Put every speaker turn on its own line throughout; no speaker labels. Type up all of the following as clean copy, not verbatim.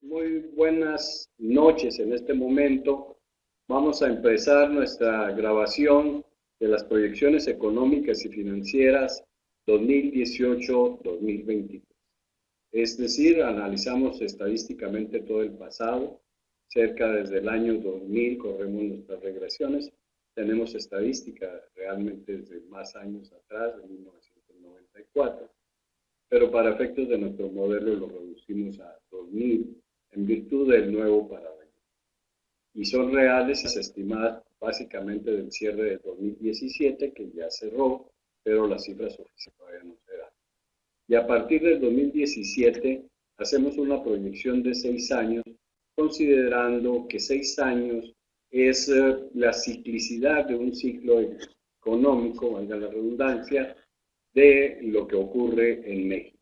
Muy buenas noches. En este momento vamos a empezar nuestra grabación de las proyecciones económicas y financieras 2018-2023. Es decir, analizamos estadísticamente todo el pasado, cerca desde el año 2000 corremos nuestras regresiones, tenemos estadística realmente desde más años atrás, de 1994, pero para efectos de nuestro modelo lo reducimos a 2000 en virtud del nuevo paradigma. Y son reales las estimadas básicamente del cierre de 2017, que ya cerró, pero las cifras oficiales todavía no se dan. Y a partir del 2017 hacemos una proyección de 6 años, considerando que 6 años es la ciclicidad de un ciclo económico, valga la redundancia, de lo que ocurre en México,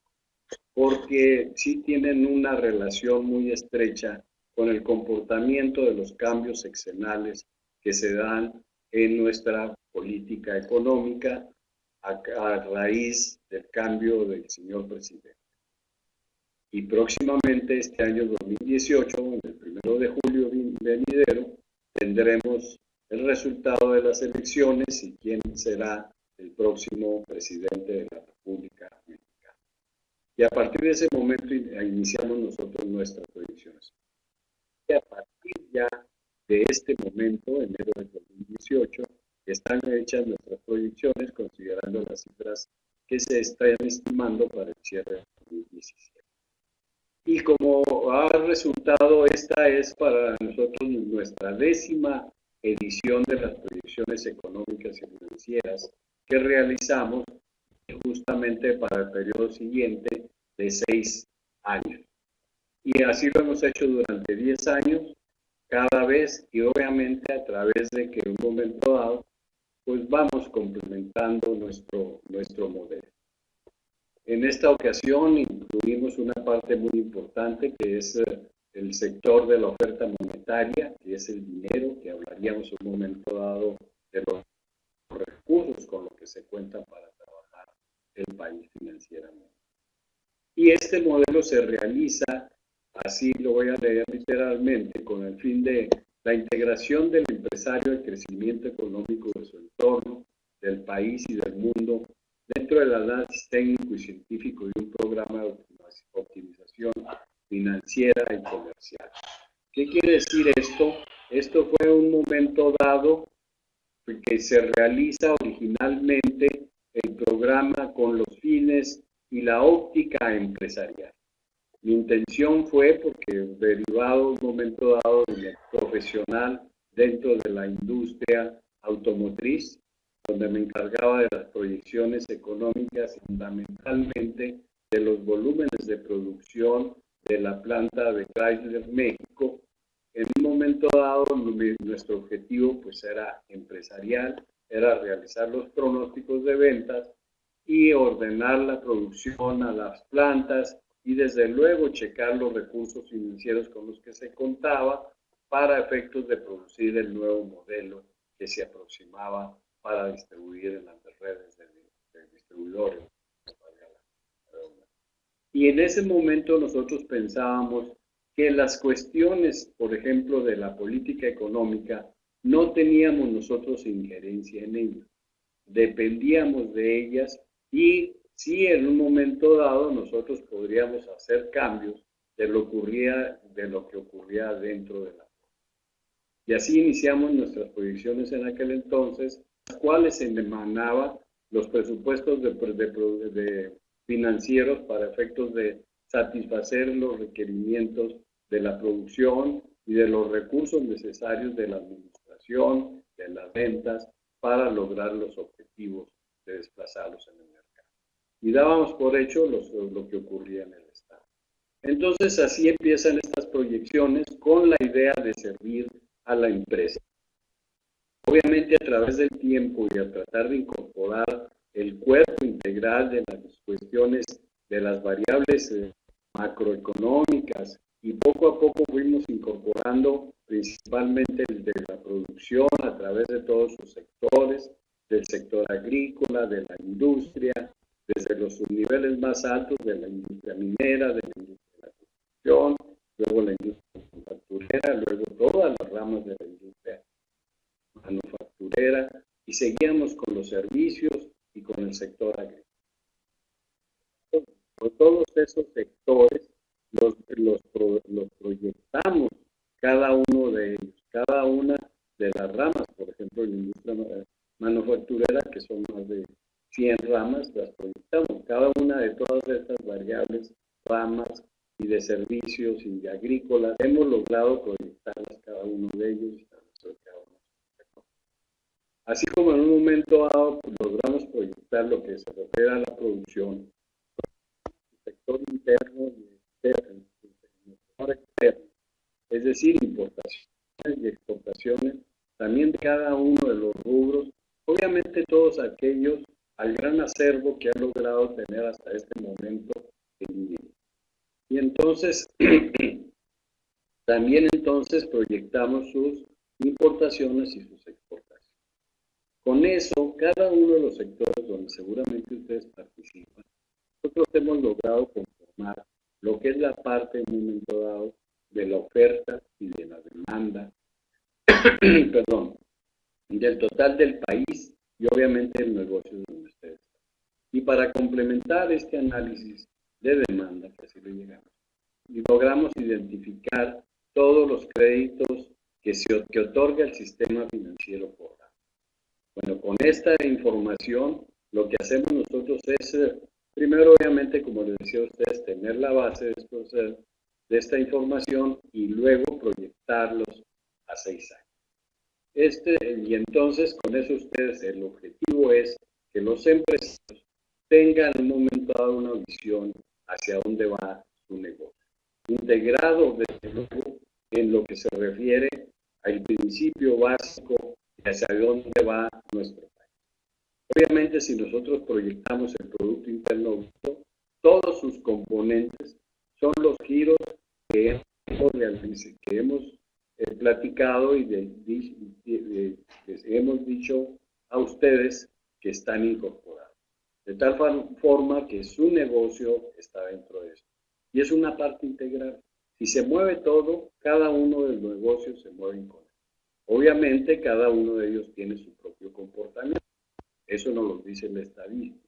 porque sí tienen una relación muy estrecha con el comportamiento de los cambios sexenales que se dan en nuestra política económica a raíz del cambio del señor presidente. Y próximamente, este año 2018, en el 1 de julio venidero, tendremos el resultado de las elecciones y quién será el próximo presidente de la República Mexicana. Y a partir de ese momento iniciamos nosotros nuestras proyecciones. Y a partir ya de este momento, enero del 2018, están hechas nuestras proyecciones considerando las cifras que se están estimando para el cierre de 2017. Y como ha resultado, esta es para nosotros nuestra 10ª edición de las proyecciones económicas y financieras que realizamos justamente para el periodo siguiente de 6 años. Y así lo hemos hecho durante 10 años, cada vez, y obviamente a través de que en un momento dado, pues vamos complementando nuestro modelo. En esta ocasión incluimos una parte muy importante que es el sector de la oferta monetaria, que es el dinero, que hablaríamos en un momento dado de los recursos con los que se cuenta para trabajar el país financieramente. Y este modelo se realiza, así lo voy a leer literalmente, con el fin de la integración del empresario al crecimiento económico de su entorno, del país y del mundo, dentro del análisis técnico y científico de un programa de optimización financiera y comercial. ¿Qué quiere decir esto? Esto fue un momento dado que se realiza originalmente el programa con los fines y la óptica empresarial. Mi intención fue, porque derivado un momento dado de profesional dentro de la industria automotriz, donde me encargaba de las proyecciones económicas, fundamentalmente de los volúmenes de producción de la planta de Chrysler México. En un momento dado, nuestro objetivo pues era empresarial, era realizar los pronósticos de ventas y ordenar la producción a las plantas y desde luego checar los recursos financieros con los que se contaba para efectos de producir el nuevo modelo que se aproximaba para distribuir en las redes de distribuidores. Y en ese momento nosotros pensábamos que las cuestiones, por ejemplo, de la política económica, no teníamos nosotros injerencia en ellas. Dependíamos de ellas y sí, en un momento dado nosotros podríamos hacer cambios de lo que ocurría dentro de la. Y así iniciamos nuestras proyecciones en aquel entonces, las cuales se emanaban los presupuestos de financieros para efectos de satisfacer los requerimientos de la producción y de los recursos necesarios de la administración, de las ventas, para lograr los objetivos de desplazarlos en el mercado. Y dábamos por hecho lo que ocurría en el Estado. Entonces así empiezan estas proyecciones con la idea de servir a la empresa. Obviamente a través del tiempo y a tratar de incorporar el cuerpo integral de las cuestiones de las variables macroeconómicas y poco a poco fuimos incorporando principalmente el de la producción a través de todos sus sectores, del sector agrícola, de la industria, desde los niveles más altos de la industria minera, de la industria de la construcción, luego la industria manufacturera, luego todas las ramas de la industria manufacturera, y seguíamos con los servicios y con el sector agrícola. Por todos esos sectores los proyectamos, cada uno de ellos, cada una de las ramas, por ejemplo, en la industria manufacturera, que son más de 100 ramas, las proyectamos. Cada una de todas estas variables, ramas y de servicios y de agrícolas, hemos logrado proyectarlas cada uno de ellos. Así como en un momento dado logramos proyectar lo que se refiere a la producción, el sector interno y externo, el sector externo, es decir, importaciones y exportaciones, también de cada uno de los rubros, obviamente todos aquellos al gran acervo que ha logrado tener hasta este momento el INEGI. Y entonces, también entonces proyectamos sus importaciones y sus exportaciones. Con eso, cada uno de los sectores donde seguramente ustedes participan, nosotros hemos logrado conformar lo que es la parte en un momento dado de la oferta y de la demanda, perdón, del total del país y obviamente el negocio donde ustedes están. Y para complementar este análisis de demanda, que así le llegamos, y logramos identificar todos los créditos que otorga el sistema financiero por año. Bueno, con esta información, lo que hacemos nosotros es, primero, obviamente, como les decía a ustedes, tener la base de esta información y luego proyectarlos a 6 años. Y entonces, con eso ustedes, el objetivo es que los empresarios tengan en un momento dado una visión hacia dónde va su negocio. Integrado, desde luego, en lo que se refiere al principio básico de hacia dónde va nuestro país. Obviamente, si nosotros proyectamos el Producto Interno Bruto, todos sus componentes son los giros que hemos platicado y hemos dicho a ustedes que están incorporados. De tal forma que su negocio está dentro de esto. Y es una parte integral. Si se mueve todo, cada uno de los negocios se mueve con él. Obviamente, cada uno de ellos tiene su propio comportamiento. Eso nos lo dice la estadística.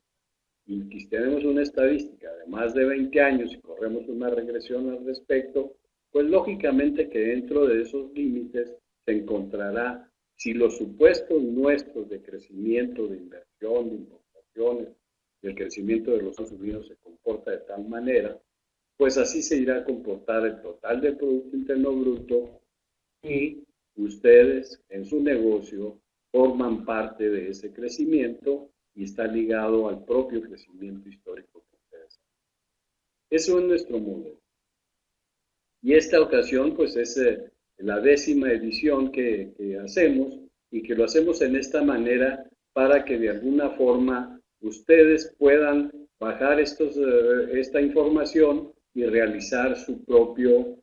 Y si tenemos una estadística de más de 20 años y corremos una regresión al respecto, pues lógicamente que dentro de esos límites se encontrará si los supuestos nuestros de crecimiento, de inversión, de importaciones, del crecimiento de los Estados Unidos se comporta de tal manera, pues así se irá a comportar el total del Producto Interno Bruto y ustedes en su negocio forman parte de ese crecimiento y está ligado al propio crecimiento histórico que ustedes hacen. Eso es nuestro modelo. Y esta ocasión pues es la 10ª edición que hacemos y que lo hacemos en esta manera para que de alguna forma ustedes puedan bajar esta información y realizar su propio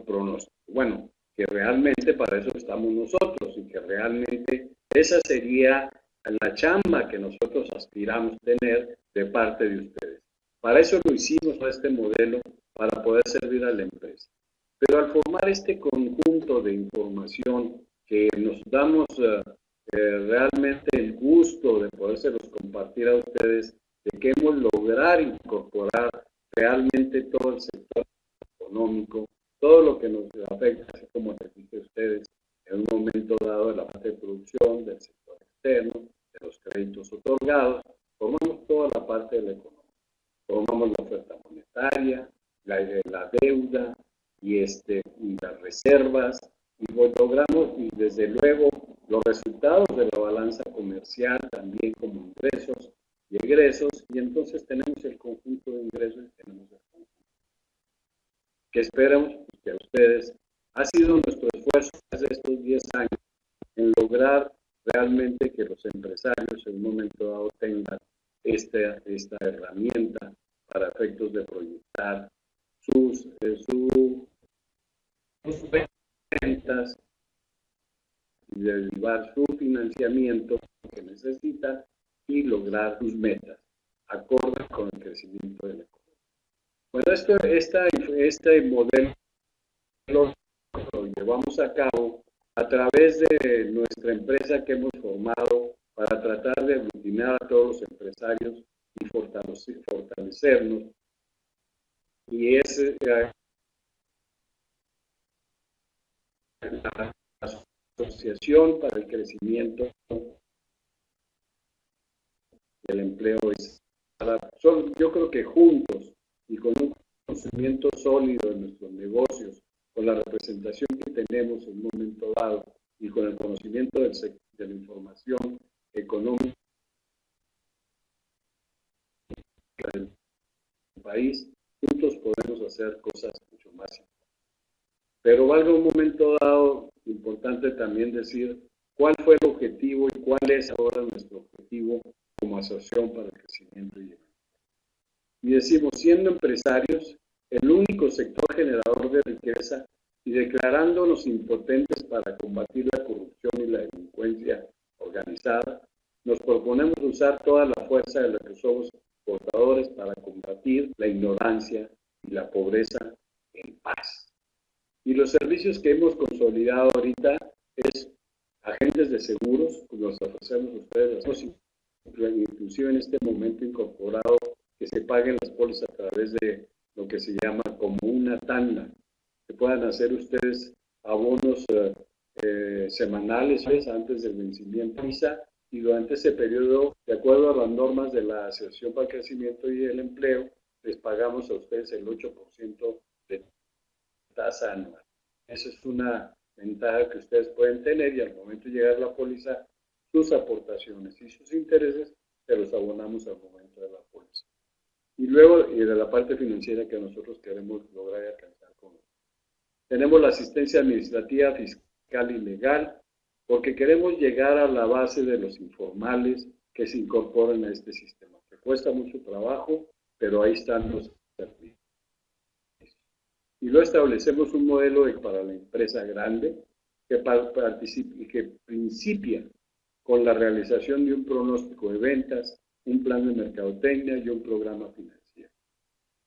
pronóstico. Bueno, que realmente para eso estamos nosotros y que realmente esa sería la chamba que nosotros aspiramos tener de parte de ustedes. Para eso lo hicimos este modelo, para poder servir a la empresa. Pero al formar este conjunto de información que nos damos realmente el gusto de podérselos compartir a ustedes, de que hemos logrado incorporar realmente todo el sector económico, todo lo que nos afecta, así como les dije a ustedes, en un momento dado de la parte de producción, del sector externo, de los créditos otorgados, formamos toda la parte de la economía. Formamos la oferta monetaria, la deuda y las reservas, y logramos, y desde luego, los resultados de la balanza comercial, también como ingresos y egresos, y entonces tenemos el conjunto de ingresos y tenemos el conjunto que esperamos que a ustedes ha sido nuestro esfuerzo desde estos 10 años en lograr realmente que los empresarios en un momento dado tengan esta herramienta para efectos de proyectar sus ventas y de derivar su financiamiento que necesitan y lograr sus metas acorde con el crecimiento de la economía. Bueno, este modelo lo llevamos a cabo a través de nuestra empresa que hemos formado para tratar de aglutinar a todos los empresarios y fortalecernos. Y es la Asociación para el Crecimiento del Empleo. Yo creo que juntos y con un conocimiento sólido de nuestros negocios, con la representación que tenemos en un momento dado y con el conocimiento de la información económica del país, juntos podemos hacer cosas mucho más importantes. Pero valga un momento dado importante también decir cuál fue el objetivo y cuál es ahora nuestro objetivo como Asociación para el Crecimiento y el Empleo. Y decimos, siendo empresarios, el único sector generador de riqueza y declarándonos impotentes para combatir la corrupción y la delincuencia organizada, nos proponemos usar toda la fuerza de la que somos portadores para combatir la ignorancia y la pobreza en paz. Y los servicios que hemos consolidado ahorita es agentes de seguros, los ofrecemos a ustedes, inclusive en este momento incorporado que se paguen las pólizas a través de lo que se llama como una tanda, que puedan hacer ustedes abonos semanales antes del vencimiento y durante ese periodo, de acuerdo a las normas de la Asociación para el Crecimiento y el Empleo, les pagamos a ustedes el 8% de tasa anual. Esa es una ventaja que ustedes pueden tener y al momento de llegar la póliza, sus aportaciones y sus intereses se los abonamos al momento de la póliza. Y luego, y de la parte financiera que nosotros queremos lograr y alcanzar con ellos. Tenemos la asistencia administrativa, fiscal y legal, porque queremos llegar a la base de los informales que se incorporan a este sistema, que cuesta mucho trabajo, pero ahí están los servicios. Y luego establecemos un modelo para la empresa grande que principia con la realización de un pronóstico de ventas, un plan de mercadotecnia y un programa financiero.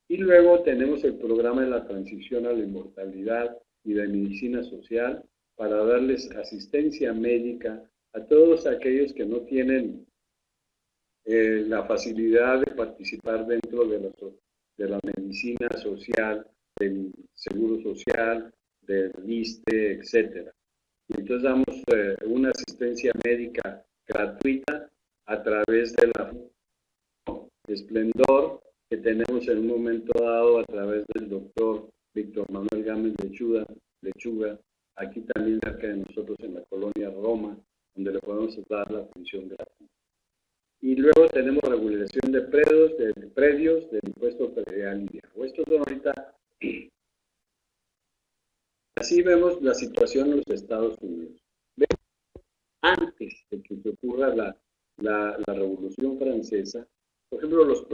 Y luego tenemos el programa de la transición a la inmortalidad y de medicina social para darles asistencia médica a todos aquellos que no tienen la facilidad de participar dentro de la medicina social, del seguro social, del ISSSTE, etc. Y entonces damos una asistencia médica gratuita a través de la Esplendor que tenemos en un momento dado a través del doctor Víctor Manuel Gámez Lechuga, aquí también cerca de nosotros en la colonia Roma, donde le podemos dar la atención gratuita. Y luego tenemos regulación de predios del impuesto predial y viejo. Estos son ahorita. Así vemos la situación en los Estados Unidos. Vemos antes de que se ocurra la Revolución Francesa, por ejemplo, los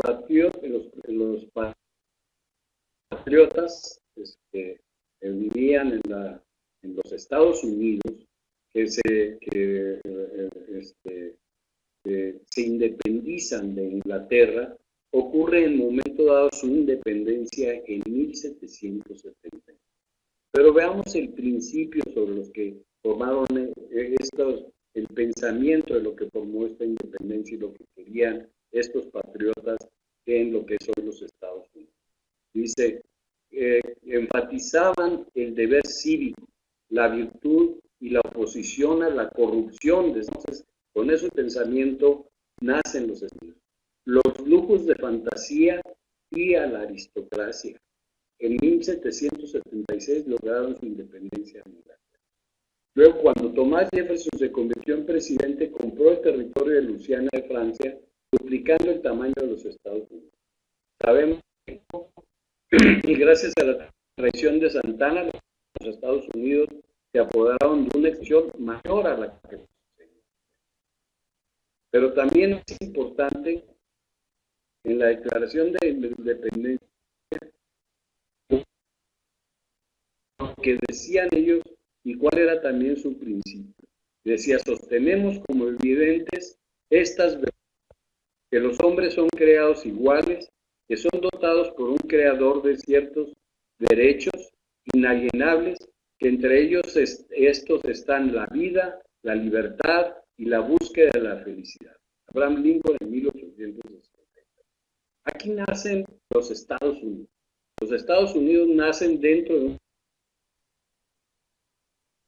patriotas vivían en los Estados Unidos que se independizan de Inglaterra. Ocurre en momento dado su independencia en 1770. Pero veamos el principio sobre los que formaron el pensamiento de lo que formó esta independencia y lo que querían estos patriotas en lo que son los Estados Unidos. Dice, enfatizaban el deber cívico, la virtud y la oposición a la corrupción. Entonces, con ese pensamiento nacen los estudios. Los lujos de fantasía y a la aristocracia. En 1776 lograron su independencia en Inglaterra. Luego, cuando Thomas Jefferson se convirtió en presidente, compró el territorio de Luisiana de Francia, duplicando el tamaño de los Estados Unidos. Sabemos que, y gracias a la traición de Santana, los Estados Unidos se apoderaron de una extensión mayor a la que poseían. Pero también es importante, en la declaración de independencia, lo que decían ellos y cuál era también su principio. Decía, sostenemos como evidentes estas verdades, que los hombres son creados iguales, que son dotados por un creador de ciertos derechos inalienables, que entre ellos estos están la vida, la libertad y la búsqueda de la felicidad. Abraham Lincoln en 1860. Aquí nacen los Estados Unidos. Los Estados Unidos nacen dentro de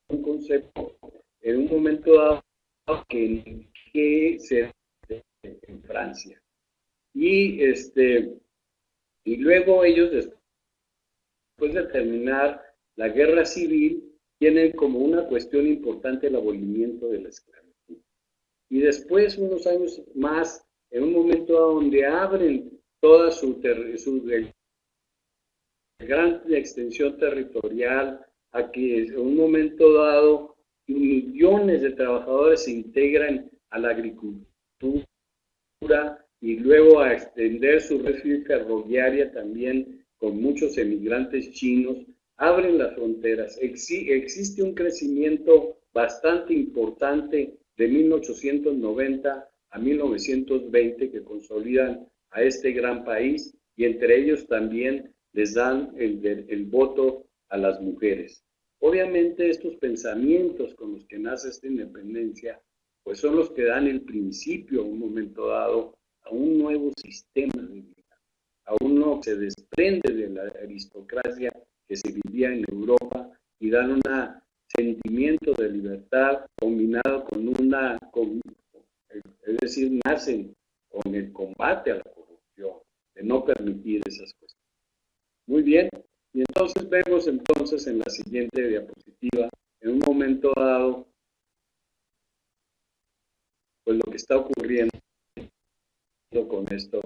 un concepto, en un momento dado, que se en Francia. Y luego ellos, después de terminar la guerra civil, tienen como una cuestión importante el abolimiento de la esclavitud. Y después, unos años más, en un momento donde abren toda su gran extensión territorial, a que en un momento dado millones de trabajadores se integran a la agricultura y luego a extender su red ferroviaria también con muchos emigrantes chinos, abren las fronteras. Existe un crecimiento bastante importante de 1890 a 1920 que consolidan a este gran país y entre ellos también les dan el voto a las mujeres. Obviamente estos pensamientos con los que nace esta independencia pues son los que dan el principio a un momento dado a un nuevo sistema de vida, a uno que se desprende de la aristocracia que se vivía en Europa y dan un sentimiento de libertad combinado es decir, nacen con el combate a la corrupción, de no permitir esas cuestiones. Muy bien, y entonces vemos entonces en la siguiente diapositiva, en un momento dado, pues lo que está ocurriendo con estos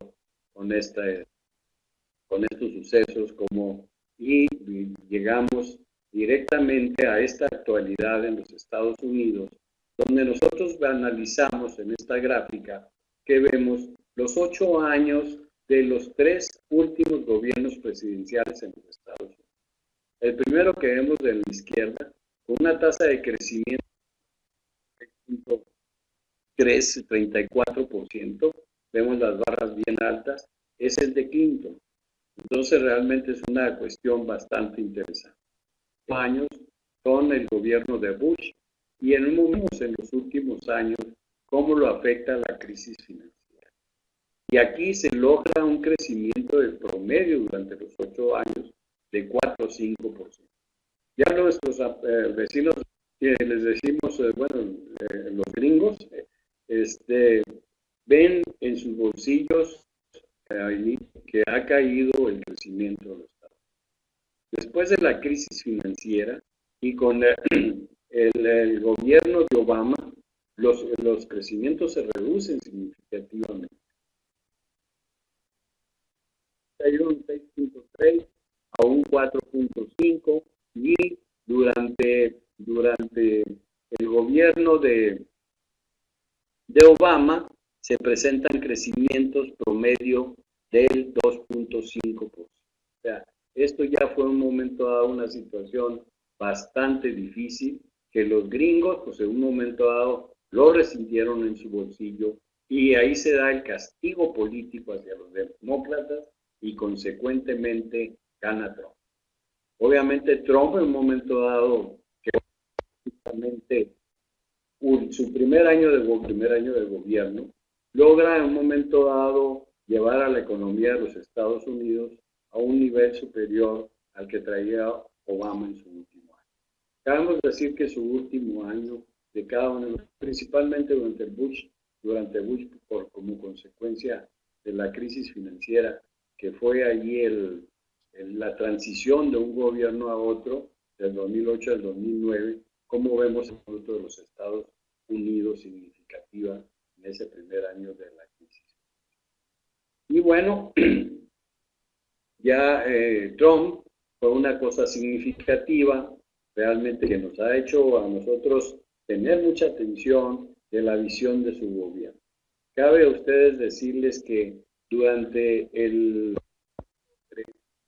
sucesos, y llegamos directamente a esta actualidad en los Estados Unidos, donde nosotros analizamos en esta gráfica que vemos los 8 años de los 3 últimos gobiernos presidenciales en los Estados Unidos. El primero que vemos de la izquierda, con una tasa de crecimiento de 34%, vemos las barras bien altas, es el de Clinton. Entonces realmente es una cuestión bastante interesante. Años con el gobierno de Bush y en los últimos años cómo lo afecta la crisis financiera. Y aquí se logra un crecimiento del promedio durante los 8 años de 4 o 5%. Ya nuestros vecinos, les decimos, los gringos, ven en sus bolsillos que ha caído el crecimiento de los Estados Unidos. Después de la crisis financiera y con el gobierno de Obama, los crecimientos se reducen significativamente. Cayeron 6.3 a un 4.5 y durante el gobierno de Obama se presentan crecimientos promedio del 2.5%. O sea, esto ya fue un momento dado, una situación bastante difícil, que los gringos, pues en un momento dado, lo resintieron en su bolsillo y ahí se da el castigo político hacia los demócratas y consecuentemente gana Trump. Obviamente Trump en un momento dado, que justamente su primer año de gobierno, logra en un momento dado llevar a la economía de los Estados Unidos a un nivel superior al que traía Obama en su último año. Acabamos de decir que su último año de cada uno, principalmente durante Bush, como consecuencia de la crisis financiera, que fue allí la transición de un gobierno a otro, del 2008 al 2009, como vemos el fruto de los Estados Unidos significativa en ese primer año de la crisis. Y bueno, ya Trump fue una cosa significativa, realmente que nos ha hecho a nosotros tener mucha atención de la visión de su gobierno. Cabe a ustedes decirles que durante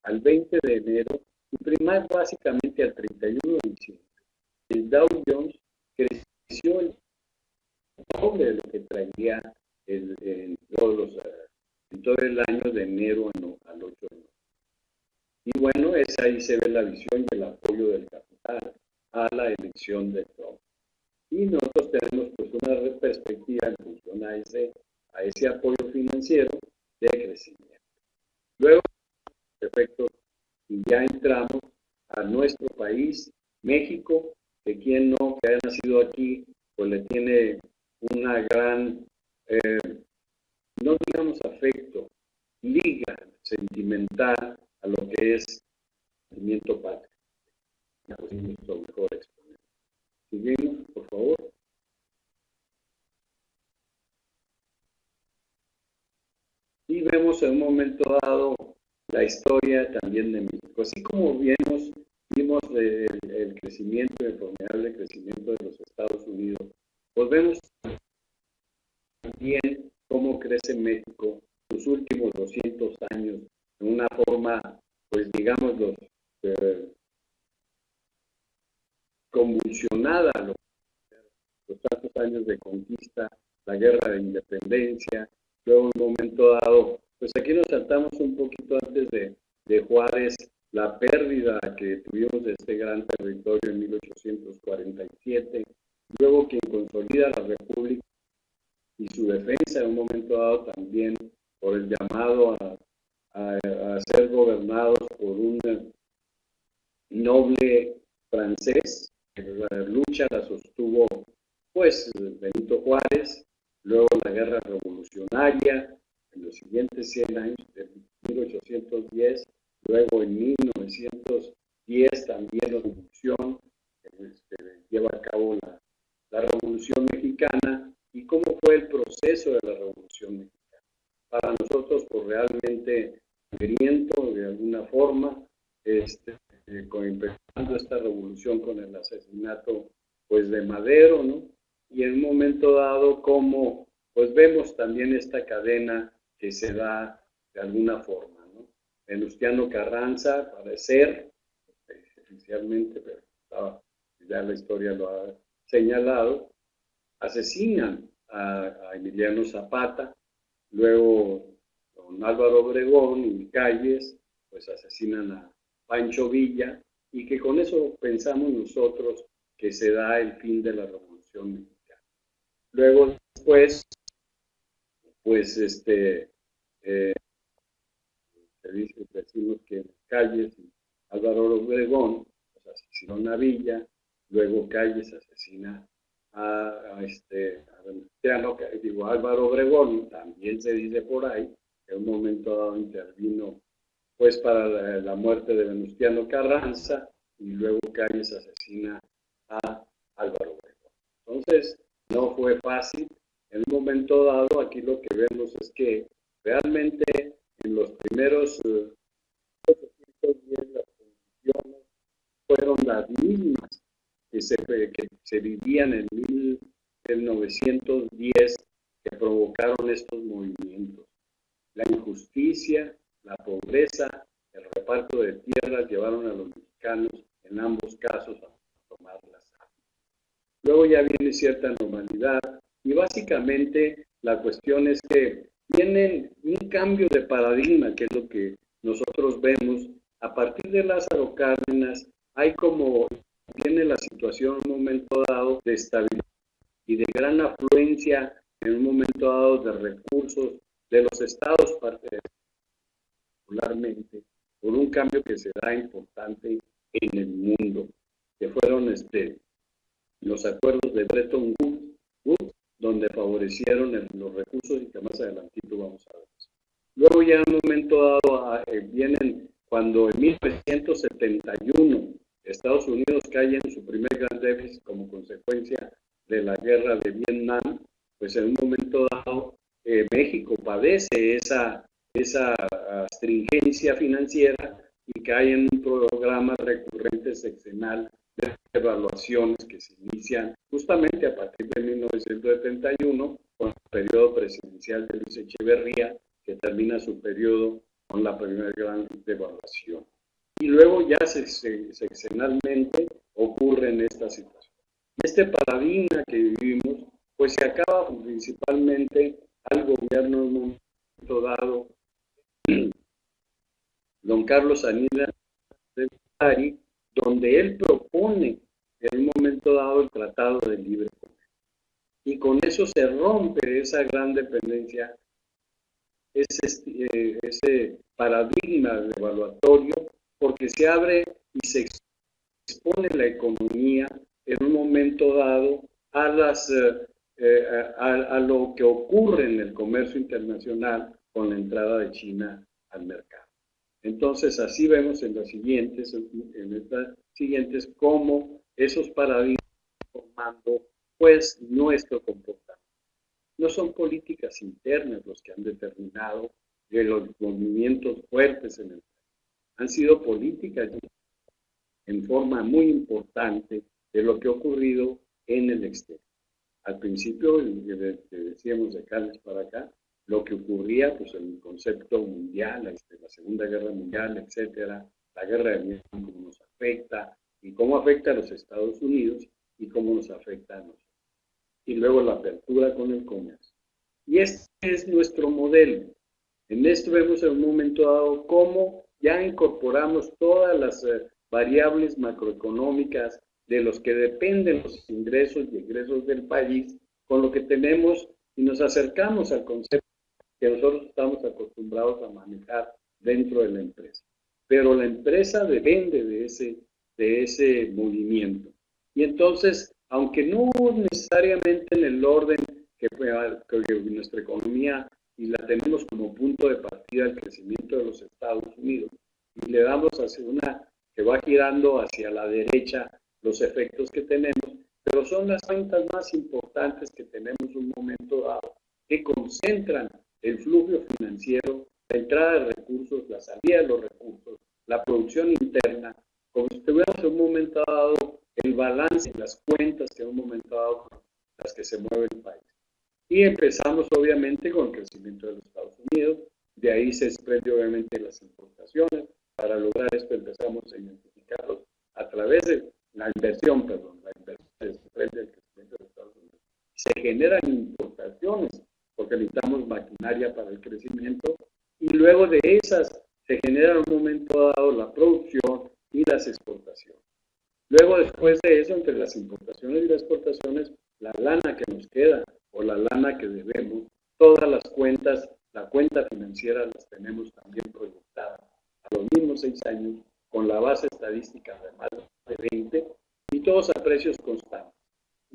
al 20 de enero, y más básicamente al 31 de diciembre, el Dow Jones creció el doble de lo que traía en todo el año de enero al 8 de enero. Y bueno, ahí se ve la visión y el apoyo del capital a la elección de Trump. Y nosotros tenemos pues una perspectiva en función a ese apoyo financiero de crecimiento. Luego, perfecto, y ya entramos a nuestro país, México, que quien no, que haya nacido aquí, pues le tiene una gran, no digamos afecto, liga sentimental a lo que es el sentimiento patrio. Pues, nuestro mejor exponente. Seguimos, por favor. Y vemos en un momento dado la historia también de México. Así como vimos el crecimiento, el formidable crecimiento de los Estados Unidos, pues vemos también cómo crece México los últimos 200 años de una forma, pues digamos, convulsionada, los tantos años de conquista, la guerra de independencia, luego en un momento dado, pues aquí nos saltamos un poquito antes de Juárez, la pérdida que tuvimos de este gran territorio en 1847, luego quien consolida la República y su defensa en un momento dado también por el llamado a ser gobernados por un noble francés. La lucha la sostuvo pues Benito Juárez, luego la guerra revolucionaria en los siguientes 100 años, de 1810, luego en 1910 también la revolución, lleva a cabo la Revolución Mexicana. ¿Y cómo fue el proceso de la Revolución Mexicana? Para nosotros, pues realmente sangriento de alguna forma, empezando esta revolución con el asesinato pues de Madero, ¿no? Y en un momento dado como pues vemos también esta cadena que se da de alguna forma, ¿no? Venustiano Carranza, parecer, oficialmente, pero ya la historia lo ha señalado, asesinan a Emiliano Zapata, luego don Álvaro Obregón y Calles, pues asesinan a Pancho Villa, y que con eso pensamos nosotros que se da el fin de la Revolución Mexicana. Luego después, pues decimos que Calles y Álvaro Obregón pues, asesinaron a Villa, luego Calles asesina a Álvaro Obregón, también se dice por ahí, que en un momento dado intervino pues para la muerte de Venustiano Carranza, y luego Calles asesina a Álvaro Obregón. Entonces, no fue fácil. En un momento dado, aquí lo que vemos es que realmente en los primeros 810 las condiciones fueron las mismas que se vivían en 1910, que provocaron estos movimientos. La injusticia, la pobreza, el reparto de tierras llevaron a los mexicanos en ambos casos a tomar las armas. Luego ya viene cierta normalidad y básicamente la cuestión es que tienen un cambio de paradigma, que es lo que nosotros vemos. A partir de Lázaro Cárdenas hay como viene la situación en un momento dado de estabilidad y de gran afluencia en un momento dado de recursos de los estados particularmente por un cambio que se da importante en el mundo, que fueron los acuerdos de Bretton Woods, donde favorecieron los recursos y que más adelantito vamos a ver. Luego ya en un momento dado vienen cuando en 1971 Estados Unidos cae en su primer gran déficit como consecuencia de la guerra de Vietnam, pues en un momento dado México padece esa astringencia financiera y cae en un programa recurrente sexenal de evaluaciones que se inician justamente a partir de 1971 con el periodo presidencial de Luis Echeverría, que termina su periodo con la primera gran devaluación. Y luego ya sexenalmente ocurre en esta situación. Este paradigma que vivimos, pues se acaba principalmente al gobierno en un momento dado don Carlos Salinas de Gortari, donde él propone en un momento dado el Tratado de Libre Comercio. Y con eso se rompe esa gran dependencia, ese paradigma evaluatorio, porque se abre y se expone la economía en un momento dado a lo que ocurre en el comercio internacional con la entrada de China al mercado. Entonces, así vemos en estas siguientes cómo esos paradigmas formando pues nuestro comportamiento. No son políticas internas los que han determinado de los movimientos fuertes en el país. Han sido políticas en forma muy importante de lo que ha ocurrido en el exterior. Al principio, decíamos de Cádiz para acá, lo que ocurría, pues el concepto mundial, la Segunda Guerra Mundial, etcétera, la guerra de Vietnam, cómo nos afecta, y cómo afecta a los Estados Unidos, y cómo nos afecta a nosotros. Y luego la apertura con el comercio. Y este es nuestro modelo. En esto vemos en un momento dado cómo ya incorporamos todas las variables macroeconómicas de los que dependen los ingresos y egresos del país, con lo que tenemos y nos acercamos al concepto que nosotros estamos acostumbrados a manejar dentro de la empresa. Pero la empresa depende de ese movimiento. Y entonces, aunque no necesariamente en el orden que nuestra economía y la tenemos como punto de partida del crecimiento de los Estados Unidos, y le damos hacia una que va girando hacia la derecha los efectos que tenemos, pero son las cuentas más importantes que tenemos en un momento dado, que concentran el flujo financiero, la entrada de recursos, la salida de los recursos, la producción interna, como si tuviéramos en un momento dado el balance y las cuentas que en un momento dado las que se mueve el país. Y empezamos obviamente con el crecimiento de los Estados Unidos, de ahí se desprende obviamente las importaciones. Para lograr esto empezamos a identificarlos a través de la inversión se desprende del crecimiento de los Estados Unidos. Se generan importaciones porque necesitamos maquinaria para el crecimiento y luego de esas se genera en un momento dado la producción y las exportaciones. Luego después de eso, entre las importaciones y las exportaciones, la lana que nos queda o la lana que debemos, todas las cuentas, la cuenta financiera las tenemos también proyectadas a los mismos 6 años con la base estadística de más de 20 y todos a precios constantes.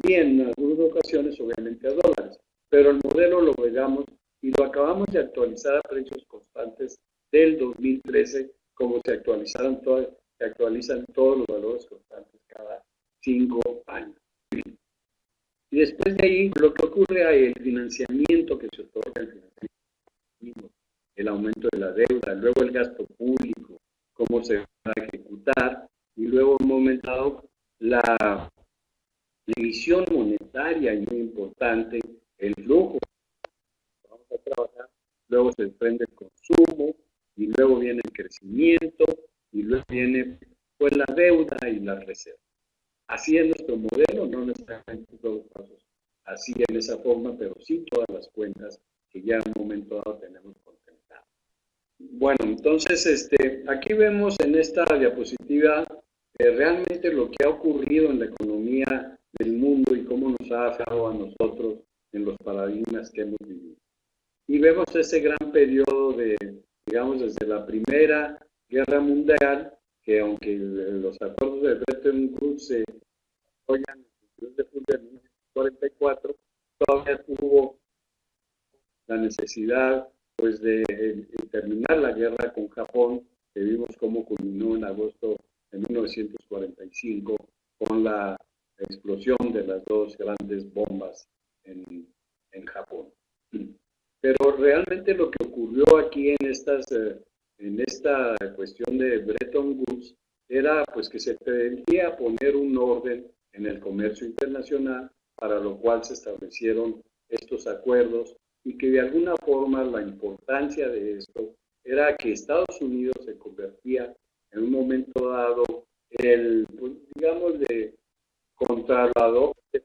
Y en algunas ocasiones obviamente a dólares, pero el modelo lo veamos y lo acabamos de actualizar a precios constantes del 2013 como se actualizan todos los valores constantes cada 5 años. Y después de ahí, lo que ocurre es el financiamiento que se otorga, el aumento de la deuda, luego el gasto público, cómo se va a ejecutar, y luego en un momento dado la emisión monetaria, y muy importante, el flujo, vamos a trabajar, luego se desprende el consumo, y luego viene el crecimiento, y luego viene pues la deuda y la reserva. Así es nuestro modelo, no necesariamente todos los pasos así en esa forma, pero sí todas las cuentas que ya en un momento dado tenemos contempladas. Bueno, entonces aquí vemos en esta diapositiva realmente lo que ha ocurrido en la economía del mundo y cómo nos ha afectado a nosotros en los paradigmas que hemos vivido. Y vemos ese gran periodo de, digamos, desde la Primera Guerra Mundial, que aunque los acuerdos de Bretton Woods se oigan el 22 de julio de 1944, todavía tuvo la necesidad pues de terminar la guerra con Japón, que vimos cómo culminó en agosto de 1945 con la explosión de las dos grandes bombas en Japón. Pero realmente lo que ocurrió aquí en esta cuestión de Bretton Woods era pues que se pretendía poner un orden en el comercio internacional, para lo cual se establecieron estos acuerdos y que de alguna forma la importancia de esto era que Estados Unidos se convertía en un momento dado pues, digamos, de controlador de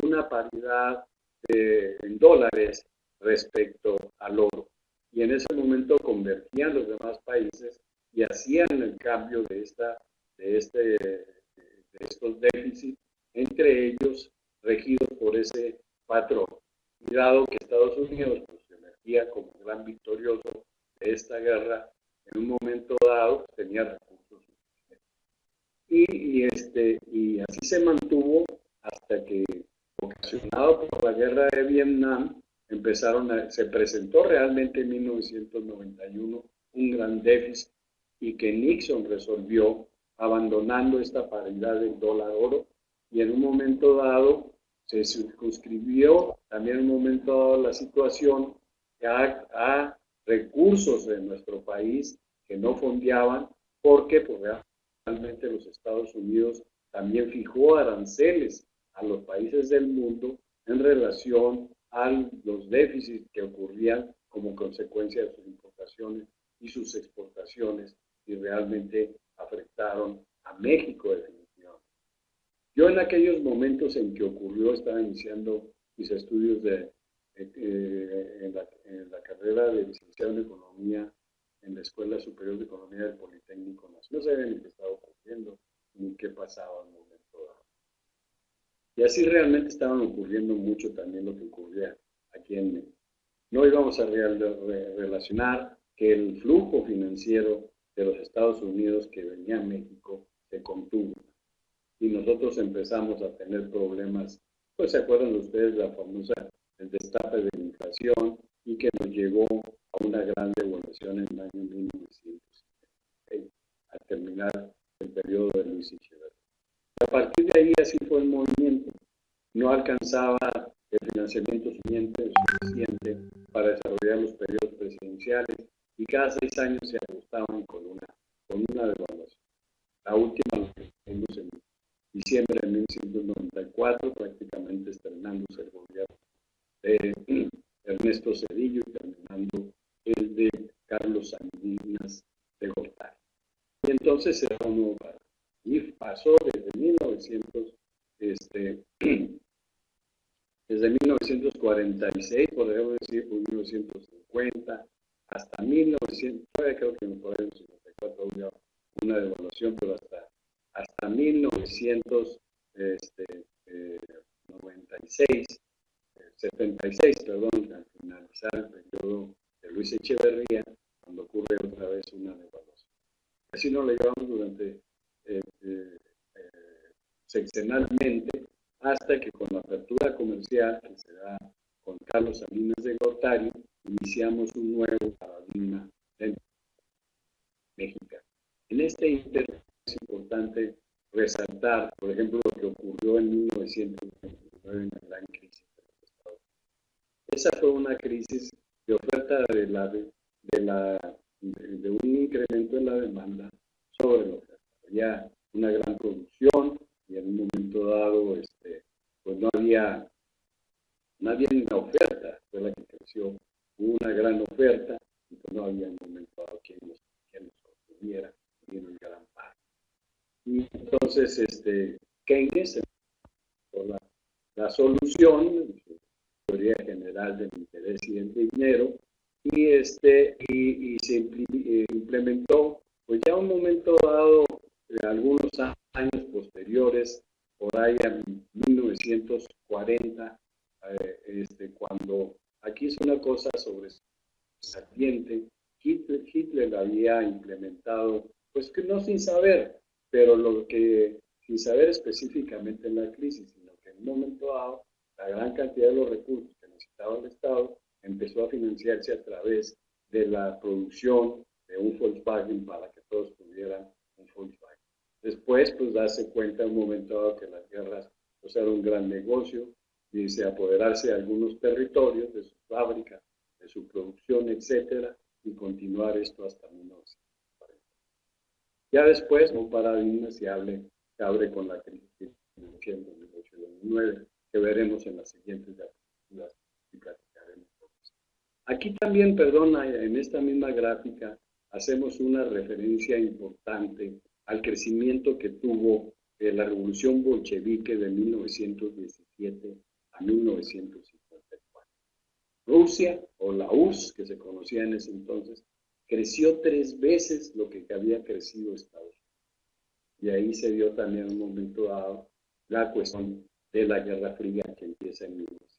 una paridad en dólares respecto al oro. Y en ese momento convertían los demás países y hacían el cambio de estos déficits, entre ellos regidos por ese patrón. Y dado que Estados Unidos pues, emergía como gran victorioso de esta guerra, en un momento dado pues, tenía recursos suficientes. Y así se mantuvo hasta que, ocasionado por la guerra de Vietnam, se presentó realmente en 1991 un gran déficit y que Nixon resolvió abandonando esta paridad del dólar-oro, y en un momento dado se circunscribió también en un momento dado la situación a recursos de nuestro país que no fondeaban, porque pues, realmente los Estados Unidos también fijó aranceles a los países del mundo en relación a los déficits que ocurrían como consecuencia de sus importaciones y sus exportaciones, y realmente afectaron a México definitivamente. Yo en aquellos momentos en que ocurrió estaba iniciando mis estudios en la carrera de licenciado en Economía en la Escuela Superior de Economía del Politécnico Nacional. No sabía ni qué estaba ocurriendo, ni qué pasaba en el momento dado. Y así realmente estaban ocurriendo mucho también lo que ocurría aquí en México. No íbamos a relacionar que el flujo financiero de los Estados Unidos que venía a México se contuvo. Y nosotros empezamos a tener problemas, pues se acuerdan ustedes la famosa, el destape de la inflación, y que nos llevó a una gran devaluación en el año 1976, al terminar el periodo de Luis Echeverría. A partir de ahí así fue el movimiento. No alcanzaba el financiamiento suficiente para desarrollar los periodos presidenciales, y cada 6 años se ajustaban con una devaluación. La última la tuvimos en diciembre de 1994, prácticamente estrenándose el gobierno de Ernesto Zedillo y terminando el de Carlos Salinas de Gortari. Y entonces se da un nuevo paradigma. Y pasó desde 1946, podríamos decir, por 1950, hasta 1900, todavía creo que por ahí en 1954 hubo una devaluación, pero hasta 1996, 76, perdón, al finalizar el periodo de Luis Echeverría, cuando ocurre otra vez una devaluación. Así nos lo llevamos durante sexenalmente, hasta que con la apertura comercial que se da con Carlos Salinas de Gortari, iniciamos un nuevo paradigma en México. En este inter es importante resaltar, por ejemplo, lo que ocurrió en 1929 en la gran crisis de los Estados Unidos. Esa fue una crisis de oferta de un incremento en la demanda sobre la oferta. Había una gran producción y en un momento dado pues no había ni una oferta, fue la que creció. Hubo una gran oferta y pues no había en un momento dado quien nos consumiera, vino el gran paro. Y entonces Keynes por la solución, teoría general del interés y del dinero, y se implementó, pues ya un momento dado, algunos años posteriores, por ahí a 1940, cuando aquí es una cosa sobresaliente, Hitler había implementado, pues que no sin saber, pero sin saber específicamente en la crisis, sino que en un momento dado, la gran cantidad de los recursos que necesitaba el Estado empezó a financiarse a través de la producción de un Volkswagen para que todos tuvieran un Volkswagen. Después, pues darse cuenta en un momento dado que las guerras pues, era un gran negocio, y se apoderarse de algunos territorios, de sus fábricas, de su producción, etcétera, y continuar esto hasta 1940. Ya después, un paradigma se abre con la crisis financiera de 2008-2009, que veremos en las siguientes diapositivas y platicaremos. Aquí también, perdona, en esta misma gráfica hacemos una referencia importante al crecimiento que tuvo la revolución bolchevique de 1917 a 1954. Rusia, o la URSS, que se conocía en ese entonces, creció 3 veces lo que había crecido Estados Unidos. Y ahí se dio también en un momento dado la cuestión de la Guerra Fría que empieza en 1900.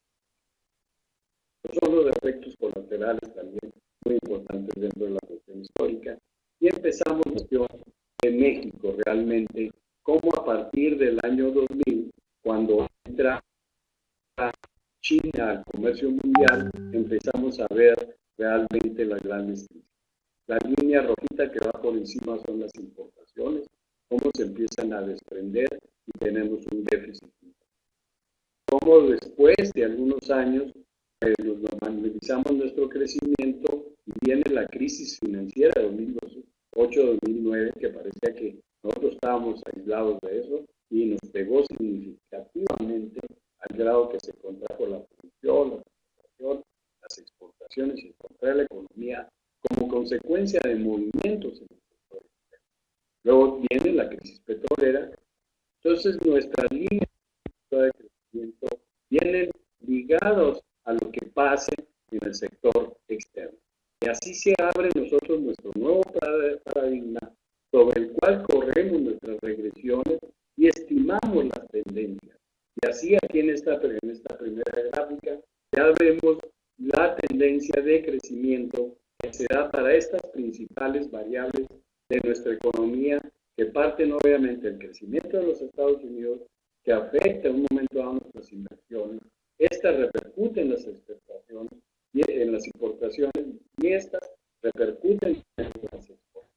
Son los efectos colaterales también muy importantes dentro de la cuestión histórica. Y empezamos la cuestión de México realmente, como a partir del año 2000, cuando entra China al comercio mundial, empezamos a ver realmente las grandes crisis. La línea rojita que va por encima son las importaciones, cómo se empiezan a desprender y tenemos un déficit. Como después de algunos años nos normalizamos nuestro crecimiento y viene la crisis financiera de 2008-2009, que parecía que nosotros estábamos aislados de eso y nos pegó significativamente al grado que se contrajo la producción, las exportaciones y contrae la economía como consecuencia de movimientos en el sector. Luego viene la crisis petrolera. Entonces nuestras líneas de crecimiento vienen ligados a lo que pase en el sector externo. Y así se abre nosotros nuestro nuevo paradigma sobre el cual corremos nuestras regresiones y estimamos las tendencias. Y así aquí en esta primera gráfica ya vemos la tendencia de crecimiento que se da para estas principales variables de nuestra economía, que parten obviamente del crecimiento de los Estados Unidos, que afecta en un momento a nuestras inversiones. Estas repercuten en las exportaciones y estas repercuten en las exportaciones.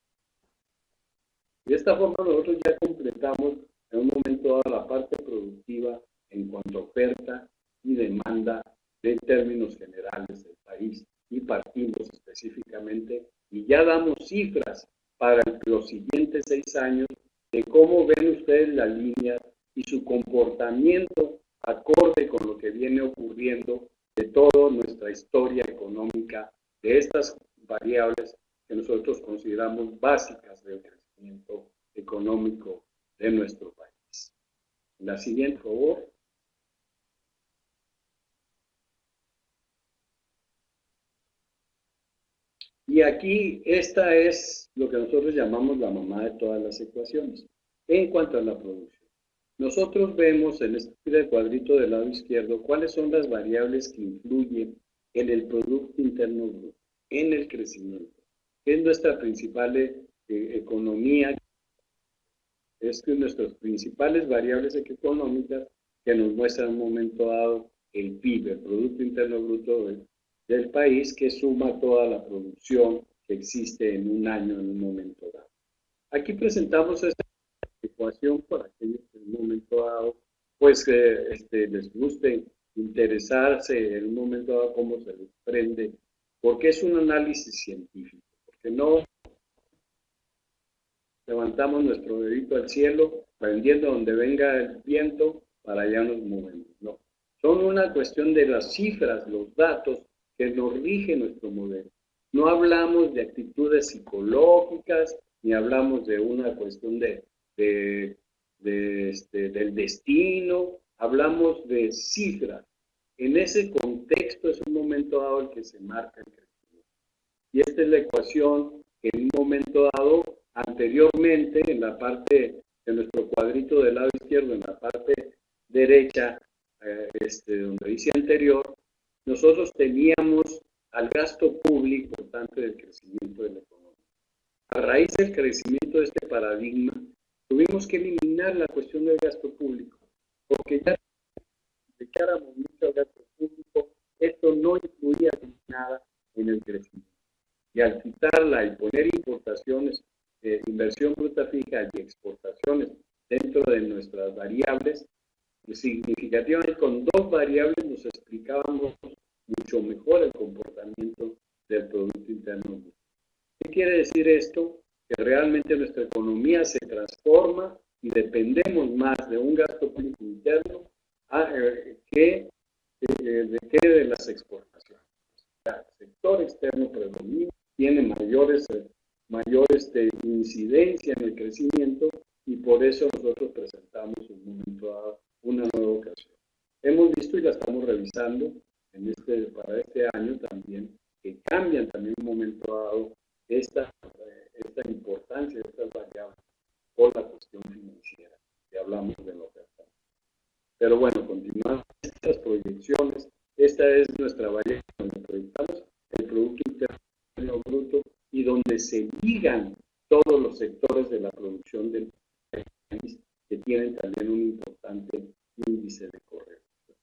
De esta forma nosotros ya completamos en un momento dado la parte productiva en cuanto a oferta y demanda de términos generales del país, y partimos específicamente y ya damos cifras para los siguientes 6 años de cómo ven ustedes la línea y su comportamiento acorde con lo que viene ocurriendo de toda nuestra historia económica, de estas variables que nosotros consideramos básicas del crecimiento económico de nuestro país. La siguiente, por favor. Y aquí esta es lo que nosotros llamamos la mamá de todas las ecuaciones en cuanto a la producción. Nosotros vemos en este cuadrito del lado izquierdo cuáles son las variables que influyen en el Producto Interno Bruto, en el crecimiento, que es nuestra principal economía, es que nuestras principales variables económicas que nos muestran en un momento dado el PIB, el Producto Interno Bruto del país, que suma toda la producción que existe en un año, en un momento dado. Aquí presentamos esta ecuación para aquellos que en un momento dado pues les guste interesarse en un momento dado cómo se desprende, porque es un análisis científico, porque no levantamos nuestro dedito al cielo, prendiendo donde venga el viento, para allá nos movemos, no. Son una cuestión de las cifras, los datos que nos rigen nuestro modelo. No hablamos de actitudes psicológicas, ni hablamos de una cuestión del destino, hablamos de cifras. En ese contexto es un momento dado el que se marca el crecimiento. Y esta es la ecuación que en un momento dado, anteriormente, en la parte de nuestro cuadrito del lado izquierdo, en la parte derecha, donde dice anterior, nosotros teníamos al gasto público importante del crecimiento de la economía. A raíz del crecimiento de este paradigma, tuvimos que eliminar la cuestión del gasto público, porque ya dedicáramos mucho al gasto público, esto no influía en nada en el crecimiento. Y al quitarla y poner importaciones, inversión bruta fija y exportaciones dentro de nuestras variables, significativamente con 2 variables nos explicábamos mucho mejor el comportamiento del Producto Interno Bruto. ¿Qué quiere decir esto? Que realmente nuestra economía se transforma y dependemos más de un gasto público interno que de las exportaciones. El sector externo predomina, tiene mayores incidencia en el crecimiento, y por eso nosotros presentamos en un momento dado una nueva ocasión. Hemos visto y la estamos revisando para este año también, que cambian también en un momento dado esta importancia de estas variables por la cuestión financiera, si hablamos de la oferta. Pero bueno, continuando estas proyecciones, esta es nuestra variable donde proyectamos el Producto Interno Bruto y donde se ligan todos los sectores de la producción del país que tienen también un importante índice de correlación.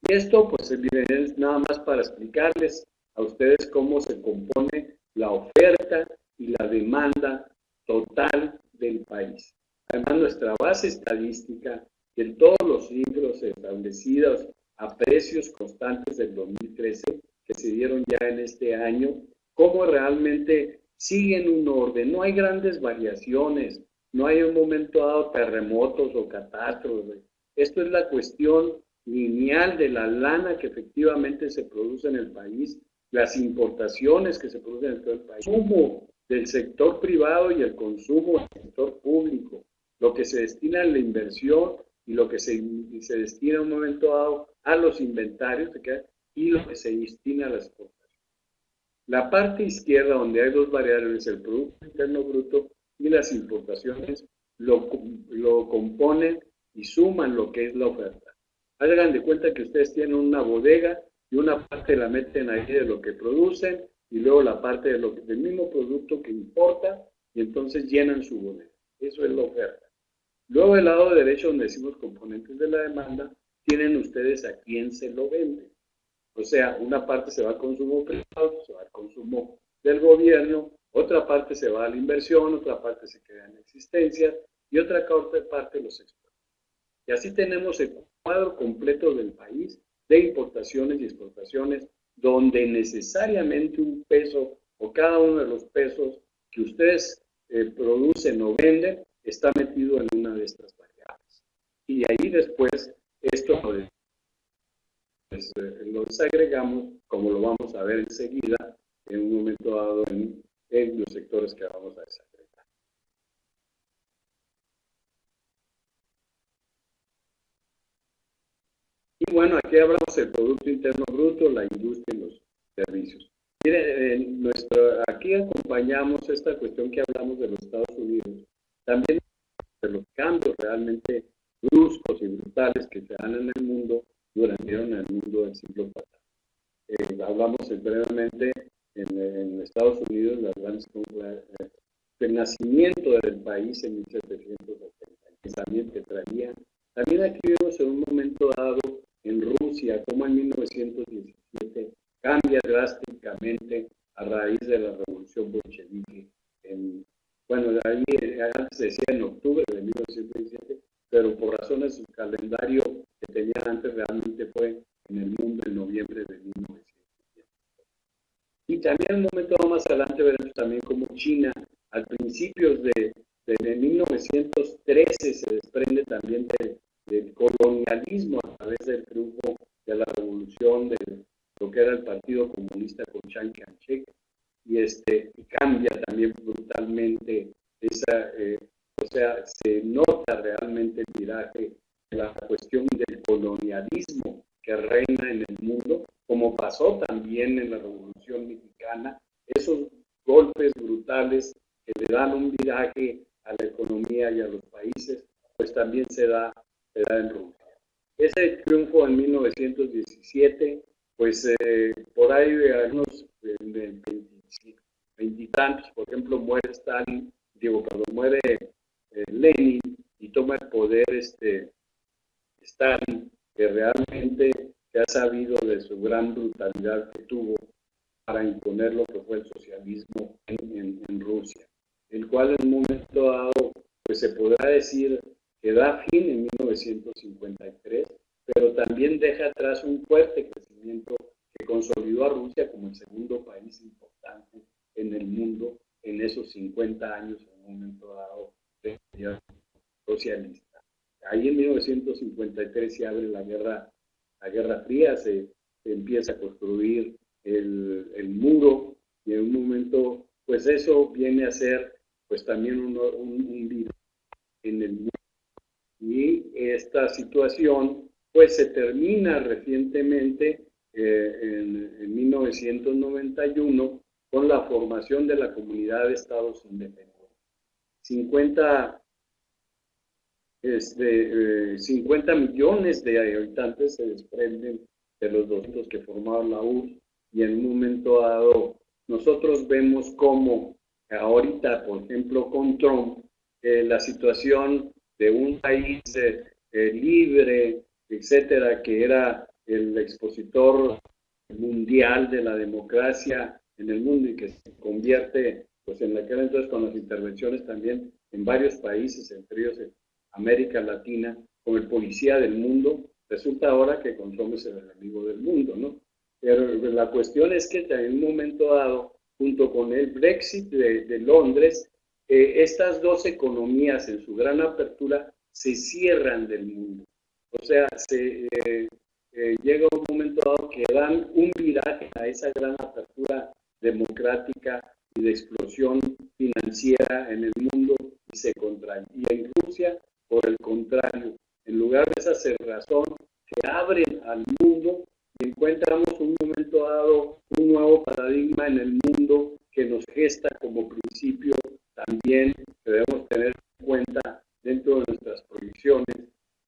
Y esto pues es nada más para explicarles a ustedes cómo se compone la oferta y la demanda total del país. Además, nuestra base estadística de todos los libros establecidos a precios constantes del 2013 que se dieron ya en este año, cómo realmente siguen un orden, no hay grandes variaciones, no hay en un momento dado terremotos o catástrofes. Esto es la cuestión lineal de la lana que efectivamente se produce en el país, las importaciones que se producen en todo el país, el consumo del sector privado y el consumo del sector público, lo que se destina a la inversión y lo que se destina en un momento dado a los inventarios y lo que se destina a las exportaciones. La parte izquierda, donde hay dos variables, el Producto Interno Bruto y las importaciones, lo componen y suman lo que es la oferta. Hagan de cuenta que ustedes tienen una bodega y una parte la meten ahí de lo que producen y luego la parte del mismo producto que importa y entonces llenan su bodega. Eso es la oferta. Luego del lado derecho, donde decimos componentes de la demanda, tienen ustedes a quién se lo venden. O sea, una parte se va al consumo privado, se va al consumo del gobierno, otra parte se va a la inversión, otra parte se queda en existencia y otra parte los exporta. Y así tenemos el cuadro completo del país de importaciones y exportaciones, donde necesariamente un peso o cada uno de los pesos que ustedes producen o venden está metido en una de estas variables. Y ahí después esto lo desagregamos, como lo vamos a ver enseguida, en un momento dado en los sectores que vamos a desagregar. Y bueno, aquí hablamos del Producto Interno Bruto, la industria y los servicios. Miren, aquí acompañamos esta cuestión que hablamos de los Estados Unidos, también de los cambios realmente bruscos y brutales que se dan en el mundo durante el mundo del siglo pasado. Hablamos brevemente en Estados Unidos, las grandes del nacimiento del país en 1770, el pensamiento que traían. También aquí vemos en un momento dado en Rusia, como en 1917 cambia drásticamente a raíz de la revolución bolchevique. Bueno, ahí antes se decía en octubre de 1917, pero por razones del calendario que tenían antes realmente fue en el mundo en noviembre de 1917. Y también un momento más adelante veremos también cómo China, al principios de 1913, se desprende también del colonialismo a través del triunfo de la revolución de lo que era el Partido Comunista con Chiang Kai-shek, y cambia también brutalmente o sea, se nota realmente el viraje de la cuestión del colonialismo que reina en el mundo, como pasó también en la Revolución Mexicana, esos golpes brutales que le dan un viraje a la economía y a los países, pues también se da en Rusia. Ese triunfo en 1917, pues por ahí algunos veintitantos, por ejemplo, muere Stalin, muere Lenin y toma el poder Stalin, que realmente se ha sabido de su gran brutalidad que tuvo para imponer lo que fue el socialismo en Rusia, el cual en un momento dado, pues se podrá decir que da fin en 1953, pero también deja atrás un fuerte crecimiento que consolidó a Rusia como el segundo país importante en el mundo en esos 50 años en un momento dado de socialista. Ahí en 1953 se abre la Guerra Fría, se empieza a construir el muro y en un momento, pues eso viene a ser pues también un virus en el mundo. Y esta situación pues se termina recientemente en 1991 con la formación de la Comunidad de Estados Independientes. 50 millones de habitantes se desprenden de los 200 que formaban la URSS, y en un momento dado nosotros vemos cómo ahorita, por ejemplo, con Trump, la situación de un país libre, etcétera, que era el expositor mundial de la democracia en el mundo y que se convierte, pues en aquel entonces con las intervenciones también en varios países, entre ellos en América Latina, como el policía del mundo, resulta ahora que con Trump es el enemigo del mundo, ¿no? Pero la cuestión es que en un momento dado, junto con el Brexit de Londres, estas dos economías en su gran apertura se cierran del mundo. O sea, llega un momento dado que dan un viraje a esa gran apertura democrática y de explosión financiera en el mundo y se contraen. Y en Rusia, por el contrario, en lugar de esa cerrazón, se abren al mundo y encontramos un momento dado un nuevo paradigma en el mundo que nos gesta como principio también que debemos tener en cuenta dentro de nuestras proyecciones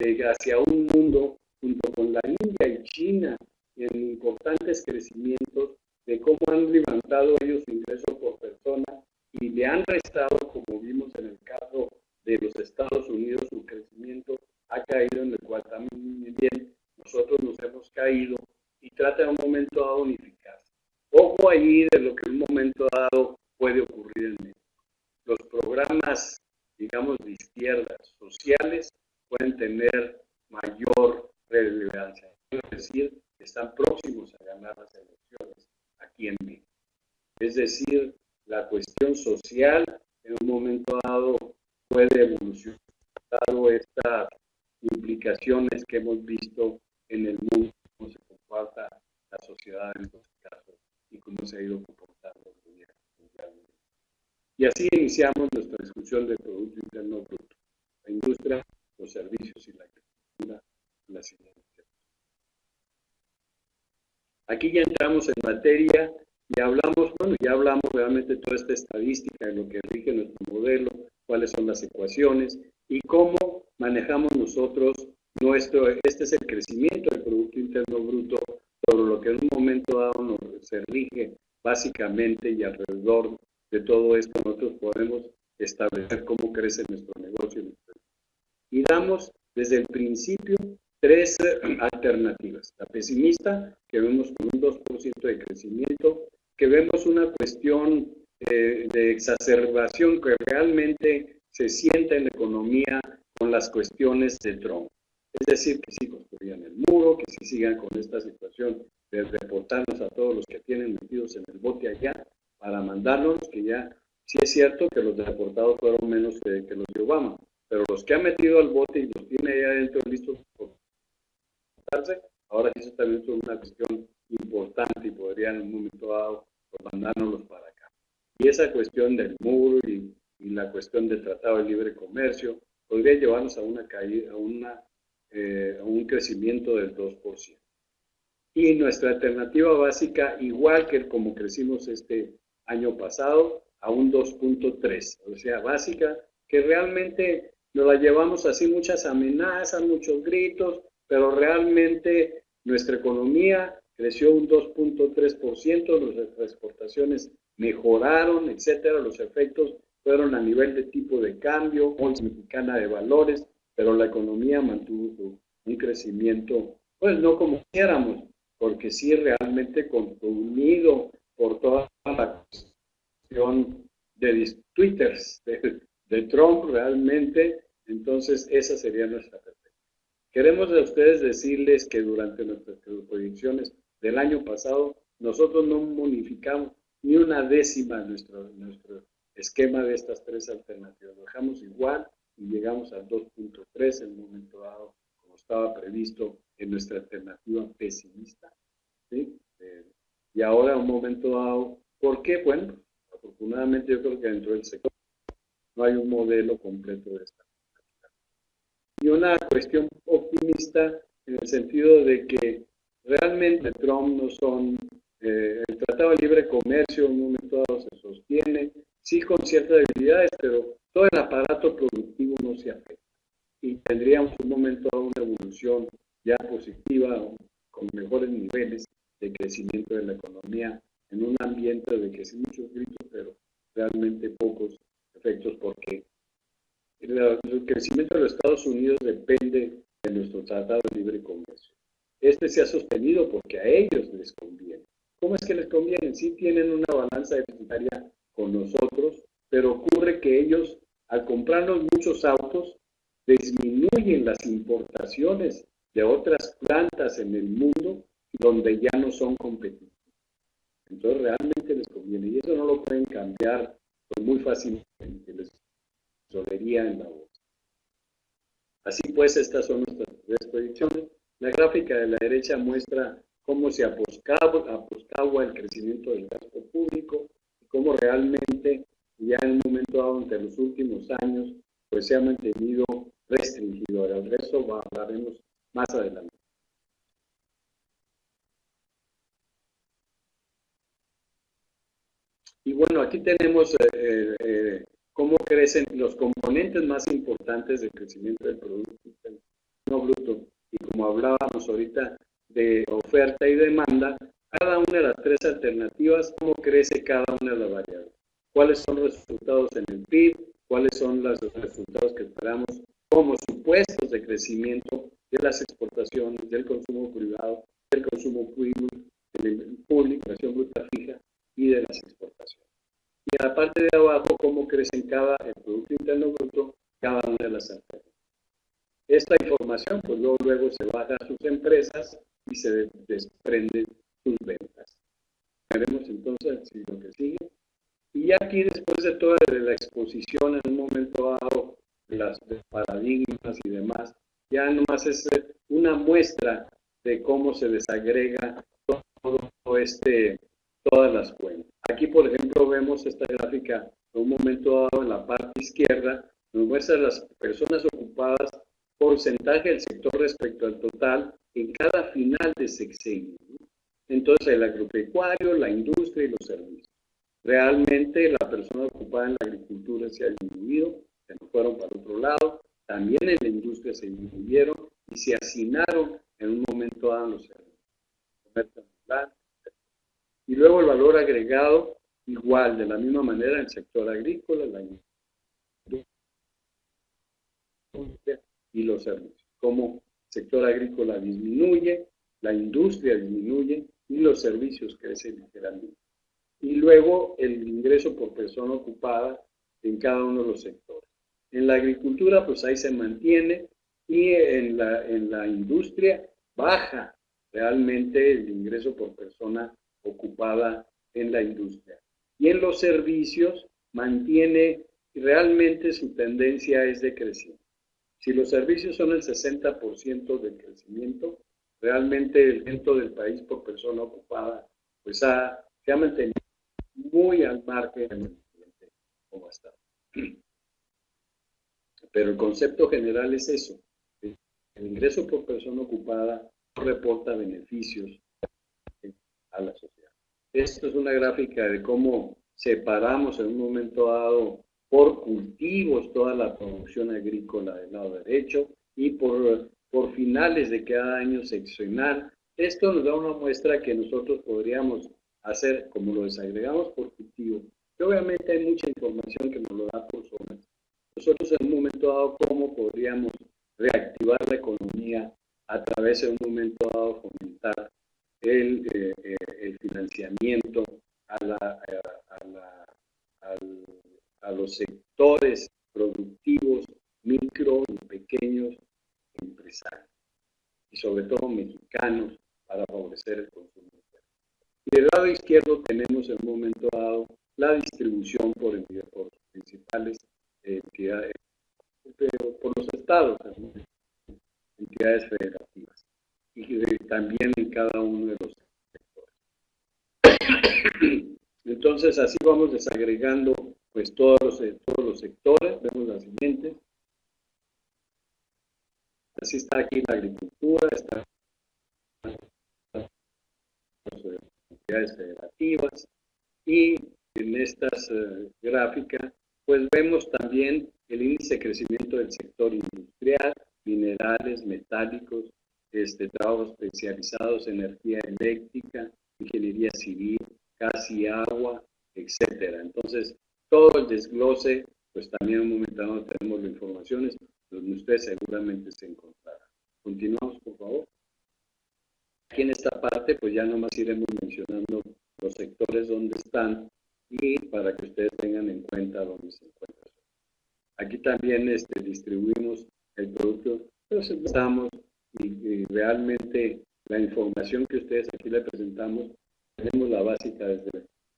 hacia un mundo junto con la India y China en importantes crecimientos de cómo han levantado ellos ingresos por persona y le han restado, como vimos en el caso de los Estados Unidos, su crecimiento ha caído, en el cual también nosotros nos hemos caído, y trata en un momento dado unificarse. Ojo ahí de lo que en un momento dado puede ocurrir en México. Los programas, digamos, de izquierdas sociales pueden tener mayor relevancia. Es decir, están próximos a ganar las elecciones aquí en México. Es decir, la cuestión social en un momento dado puede evolucionar, dado estas implicaciones que hemos visto en el mundo, cómo se comporta la sociedad en estos casos y cómo se ha ido comportando mundialmente. Y así iniciamos nuestra discusión del Producto Interno Bruto, la industria, los servicios y la agricultura, la siguiente. Aquí ya entramos en materia y hablamos, bueno, ya hablamos realmente de toda esta estadística, de lo que rige nuestro modelo, cuáles son las ecuaciones y cómo manejamos nosotros este es el crecimiento del Producto Interno Bruto, sobre lo que en un momento dado se rige básicamente, y alrededor de todo esto nosotros podemos establecer cómo crece nuestro negocio. Y damos desde el principio tres alternativas. La pesimista, que vemos con un 2% de crecimiento, que vemos una cuestión de exacerbación que realmente se siente en la economía con las cuestiones de Trump. Es decir, que sí construyan el muro, que sí sigan con esta situación de reportarnos a todos los que tienen metidos en el bote allá para mandarnos, que ya sí es cierto que los deportados fueron menos que los de Obama, pero los que han metido al bote y los tiene ahí adentro listos por darse, ahora sí eso también es una cuestión importante y podrían en un momento dado mandárnoslos para acá. Y esa cuestión del muro y la cuestión del Tratado de Libre Comercio podría llevarnos a una caída, a un crecimiento del 2%. Y nuestra alternativa básica, igual que como crecimos este año pasado, a un 2.3, o sea, básica, que realmente nos la llevamos así, muchas amenazas, muchos gritos, pero realmente nuestra economía creció un 2.3%, nuestras exportaciones mejoraron, etcétera, los efectos fueron a nivel de tipo de cambio, bolsa mexicana de valores, pero la economía mantuvo un crecimiento, pues no como quisiéramos, porque sí realmente unido por toda la cuestión de twitters de Trump realmente, entonces esa sería nuestra perspectiva. Queremos de ustedes decirles que durante nuestras proyecciones del año pasado, nosotros no modificamos ni una décima nuestro esquema de estas tres alternativas. Lo dejamos igual y llegamos al 2.3 en un momento dado, como estaba previsto en nuestra alternativa pesimista. ¿Sí? Y ahora, un momento dado, ¿por qué? Bueno, afortunadamente yo creo que dentro del sector no hay un modelo completo de esta. Y una cuestión optimista en el sentido de que realmente Trump no son el El Tratado de Libre Comercio en un momento dado se sostiene, sí con ciertas debilidades, pero todo el aparato productivo no se afecta. Y tendríamos un momento dado una evolución ya positiva, con mejores niveles de crecimiento de la economía, en un ambiente de que sí muchos gritos, pero realmente pocos efectos, porque el crecimiento de los Estados Unidos depende de nuestro Tratado de Libre Comercio. Este se ha sostenido porque a ellos les conviene. ¿Cómo es que les conviene? Sí tienen una balanza deficitaria con nosotros, pero ocurre que ellos, al comprarnos muchos autos, disminuyen las importaciones de otras plantas en el mundo donde ya no son competitivos. Entonces realmente les conviene y eso no lo pueden cambiar pues, muy fácilmente, les dolería en la voz. Así pues, estas son nuestras tres predicciones. La gráfica de la derecha muestra cómo se apostaba el crecimiento del gasto público y cómo realmente ya en un momento dado entre los últimos años pues se ha mantenido restringido. Ahora, de eso hablaremos más adelante. Y bueno, aquí tenemos cómo crecen los componentes más importantes del crecimiento del Producto Interno Bruto. Y como hablábamos ahorita de oferta y demanda, cada una de las tres alternativas, cómo crece cada una de las variables. ¿Cuáles son los resultados en el PIB? ¿Cuáles son los resultados que esperamos como supuestos de crecimiento de las exportaciones, del consumo privado, del consumo público, inflación bruta fija y de las exportaciones? Y a la parte de abajo, cómo crecen el Producto Interno Bruto, cada una de las alternativas. Esta información, pues luego se baja a sus empresas y se desprenden sus ventas. Veremos entonces si lo que sigue. Y aquí, después de toda la exposición en un momento dado de los paradigmas y demás, ya nomás es una muestra de cómo se desagrega todas las cuentas. Aquí, por ejemplo, vemos esta gráfica en un momento dado en la parte izquierda, nos muestra las personas ocupadas, porcentaje del sector respecto al total en cada final de sexenio. Entonces, el agropecuario, la industria y los servicios. Realmente la persona ocupada en la agricultura se ha disminuido, se nos fueron para otro lado, también en la industria se disminuyeron y se hacinaron en un momento dado los servicios. Y luego el valor agregado, igual, de la misma manera en el sector agrícola, la industria y los servicios. Como el sector agrícola disminuye, la industria disminuye y los servicios crecen ligeramente. Y luego el ingreso por persona ocupada en cada uno de los sectores. En la agricultura, pues ahí se mantiene y en la industria baja realmente el ingreso por persona ocupada en la industria. Y en los servicios mantiene, realmente su tendencia es de crecimiento. Si los servicios son el 60% del crecimiento, realmente el aumento del país por persona ocupada pues se ha mantenido muy al margen del como está. Pero el concepto general es eso. El ingreso por persona ocupada reporta beneficios a la sociedad. Esto es una gráfica de cómo separamos en un momento dado por cultivos toda la producción agrícola del lado derecho y por finales de cada año seccional. Esto nos da una muestra que nosotros podríamos hacer como lo desagregamos por cultivo. Y obviamente hay mucha información que nos lo da por zonas. Nosotros en un momento dado, ¿cómo podríamos reactivar la economía a través de un momento dado fomentar el financiamiento a los sectores productivos, micro y pequeños empresarios, y sobre todo mexicanos, para favorecer el consumo interno? Y del lado izquierdo tenemos en un momento dado la distribución por principales entidades, por los estados, entidades federativas, y también en cada uno de los sectores. Entonces, así vamos desagregando pues todos los sectores. Vemos la siguiente. Así está aquí la agricultura, están las entidades federativas, expectativas. Y en estas gráficas, pues vemos también el índice de crecimiento del sector industrial, minerales, metálicos, trabajos especializados, energía eléctrica, ingeniería civil, gas y agua, etcétera. Entonces, todo el desglose, pues también en un momento dado tenemos las informaciones donde usted seguramente se encontrará. Continuamos, por favor. Aquí en esta parte, pues ya nomás iremos mencionando los sectores donde están y para que ustedes tengan en cuenta dónde se encuentran. Aquí también distribuimos el producto, entonces empezamos y realmente la información que ustedes aquí le presentamos, tenemos la básica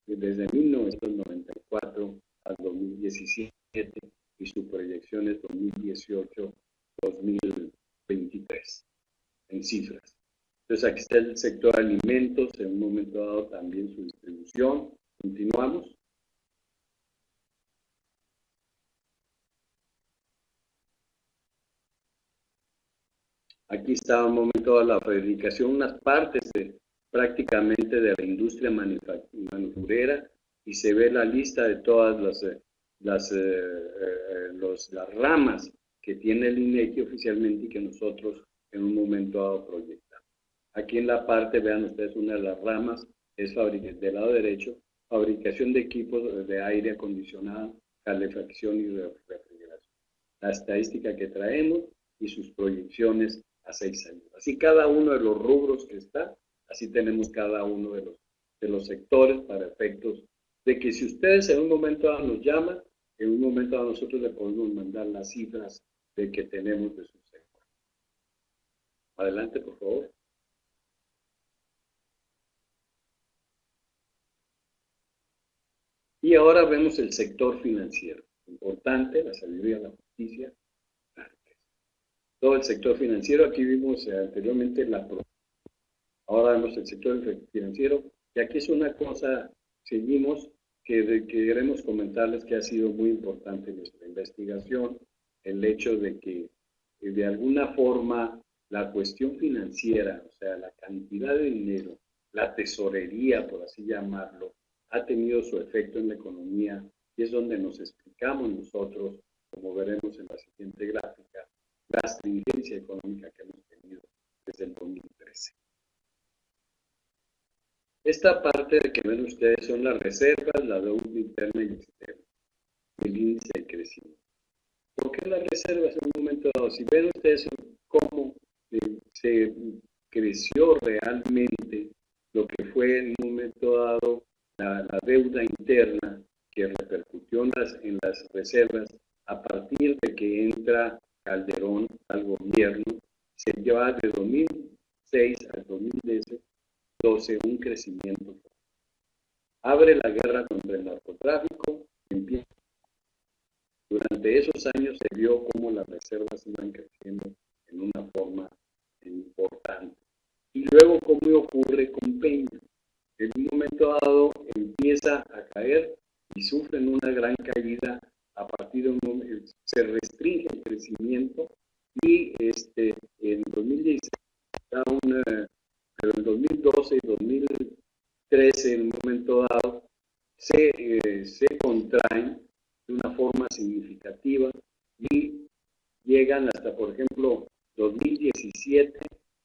desde 1994 al 2017 y su proyección es 2018-2023 en cifras. Entonces aquí está el sector alimentos, en un momento dado también su distribución. Continuamos. Aquí está un momento dado la fabricación, unas partes prácticamente de la industria manufacturera y se ve la lista de todas las ramas que tiene el INEGI oficialmente y que nosotros en un momento dado proyectamos. Aquí en la parte, vean ustedes, una de las ramas es del lado derecho, fabricación de equipos de aire acondicionado, calefacción y refrigeración. La estadística que traemos y sus proyecciones a 6 años. Así cada uno de los rubros que está, así tenemos cada uno de los sectores para efectos de que si ustedes en un momento dado nos llaman, en un momento dado nosotros le podemos mandar las cifras de que tenemos de su sector. Adelante, por favor. Y ahora vemos el sector financiero. Importante, la sabiduría, la justicia, todo el sector financiero. Aquí vimos anteriormente ahora vemos el sector financiero, y aquí es una cosa, seguimos, que queremos comentarles que ha sido muy importante en nuestra investigación, el hecho de que de alguna forma la cuestión financiera, o sea, la cantidad de dinero, la tesorería, por así llamarlo, ha tenido su efecto en la economía y es donde nos explicamos nosotros, como veremos en la siguiente gráfica, la astringencia económica que hemos tenido desde el 2013. Esta parte que ven ustedes son las reservas, la deuda interna y externa, el índice de crecimiento. ¿Por qué las reservas en un momento dado? Si ven ustedes cómo se creció realmente lo que fue en un momento dado la deuda interna que repercutió en las reservas a partir de que entra Calderón al gobierno, se lleva de 2006 al 2012 un crecimiento. Abre la guerra contra el narcotráfico, empieza. Durante esos años se vio cómo las reservas iban creciendo en una forma importante. Y luego cómo ocurre con Peña. En un momento dado empieza a caer y sufren una gran caída a partir de un momento, se restringe el crecimiento y en 2016 pero en 2012 y 2013 en un momento dado se contraen de una forma significativa y llegan hasta, por ejemplo, 2017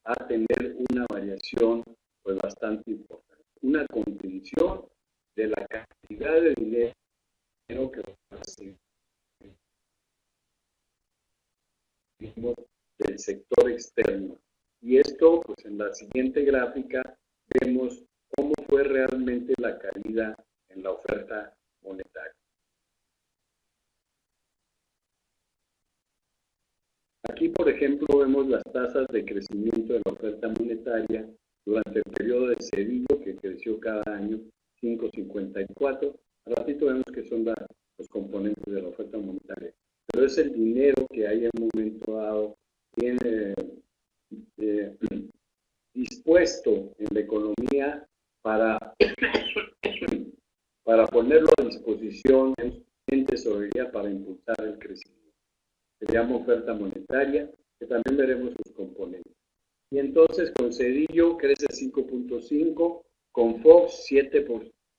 a tener una variación pues bastante importante. Una contención de la cantidad de dinero que recibimos del sector externo. Y esto, pues en la siguiente gráfica, vemos cómo fue realmente la caída en la oferta monetaria. Aquí, por ejemplo, vemos las tasas de crecimiento de la oferta monetaria durante el periodo de Cedillo, que creció cada año 5,54. Al ratito vemos que son los componentes de la oferta monetaria. Pero es el dinero que hay en un momento dado dispuesto en la economía para ponerlo a disposición en tesorería para impulsar el crecimiento. Se llama oferta monetaria, que también veremos sus componentes. Y entonces con Cedillo crece 5.5, con Fox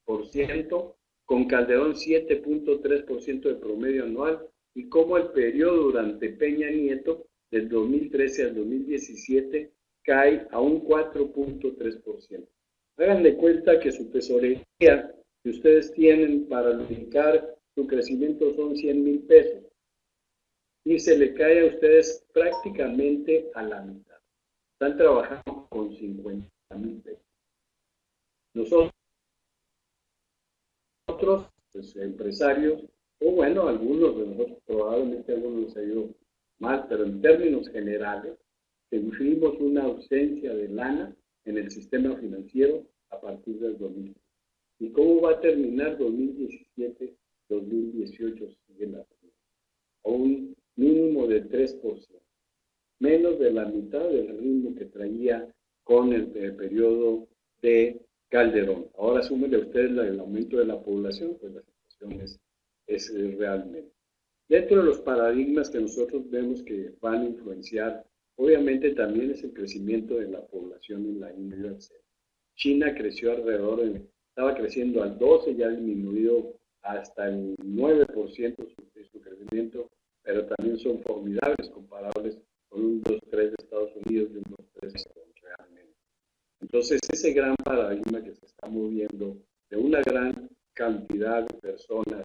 con Calderón 7.3% de promedio anual, y como el periodo durante Peña Nieto, del 2013 al 2017, cae a un 4.3%. Hagan de cuenta que su tesorería que ustedes tienen para lubricar su crecimiento son 100,000 pesos, y se le cae a ustedes prácticamente a la mitad. Están trabajando con 50,000 pesos. Nosotros, pues, empresarios, o bueno, algunos de nosotros, probablemente algunos les ha ido mal, pero en términos generales, sufrimos una ausencia de lana en el sistema financiero a partir del 2000. ¿Y cómo va a terminar 2017, 2018? Sigue la a un mínimo de 3%, menos de la mitad del ritmo que traía con el periodo de Calderón. Ahora súmele ustedes el aumento de la población, pues la situación es realmente. Dentro de los paradigmas que nosotros vemos que van a influenciar, obviamente también es el crecimiento de la población en la India. China creció estaba creciendo al 12%, ya ha disminuido hasta el 9% de su crecimiento, pero también son formidables, comparables con un 2-3 de Estados Unidos y un 2-3 realmente. Entonces, ese gran paradigma que se está moviendo de una gran cantidad de personas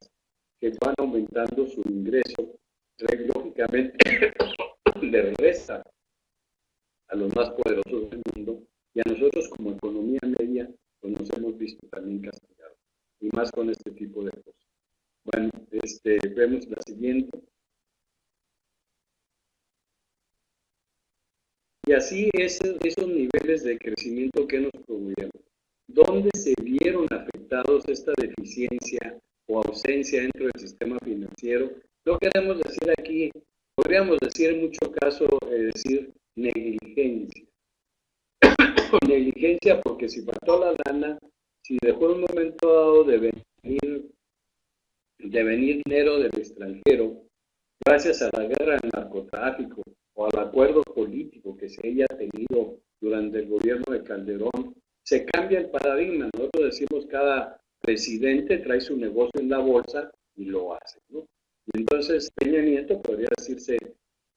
que van aumentando su ingreso, lógicamente le resta a los más poderosos del mundo, y a nosotros como economía media pues nos hemos visto también castigados, y más con este tipo de cosas. Bueno, vemos la siguiente. Y así esos niveles de crecimiento que nos promovieron, ¿dónde se vieron afectados esta deficiencia o ausencia dentro del sistema financiero? No queremos decir aquí, podríamos decir en mucho caso, decir negligencia. Negligencia porque si faltó la lana, si dejó en un momento dado de venir dinero del extranjero, gracias a la guerra del narcotráfico o al acuerdo político que se haya tenido durante el gobierno de Calderón, se cambia el paradigma. Nosotros decimos cada presidente trae su negocio en la bolsa y lo hace, ¿no? Y entonces Peña Nieto podría decirse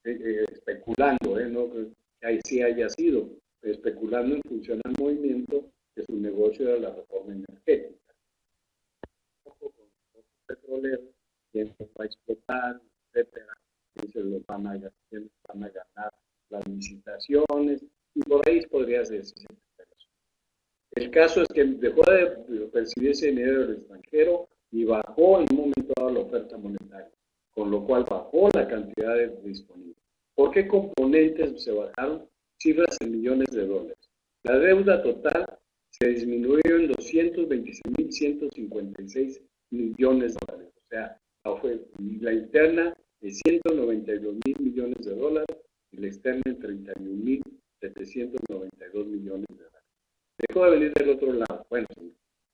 especulando, ¿no? Que ahí sí haya sido especulando en función al movimiento, que su negocio era la reforma energética. Un poco con los petroleros, quién va a explotar, etcétera, quién se los van a ganar las licitaciones, y por ahí podría decirse. El caso es que dejó de percibirse dinero del extranjero y bajó en un momento dado la oferta monetaria, con lo cual bajó la cantidad disponible. ¿Por qué componentes se bajaron? Cifras en millones de dólares. La deuda total se disminuyó en 226.156 millones de dólares. O sea, la interna de 192.000 millones de dólares y la externa en 31.792 millones de dólares. Dejó de venir del otro lado. Bueno,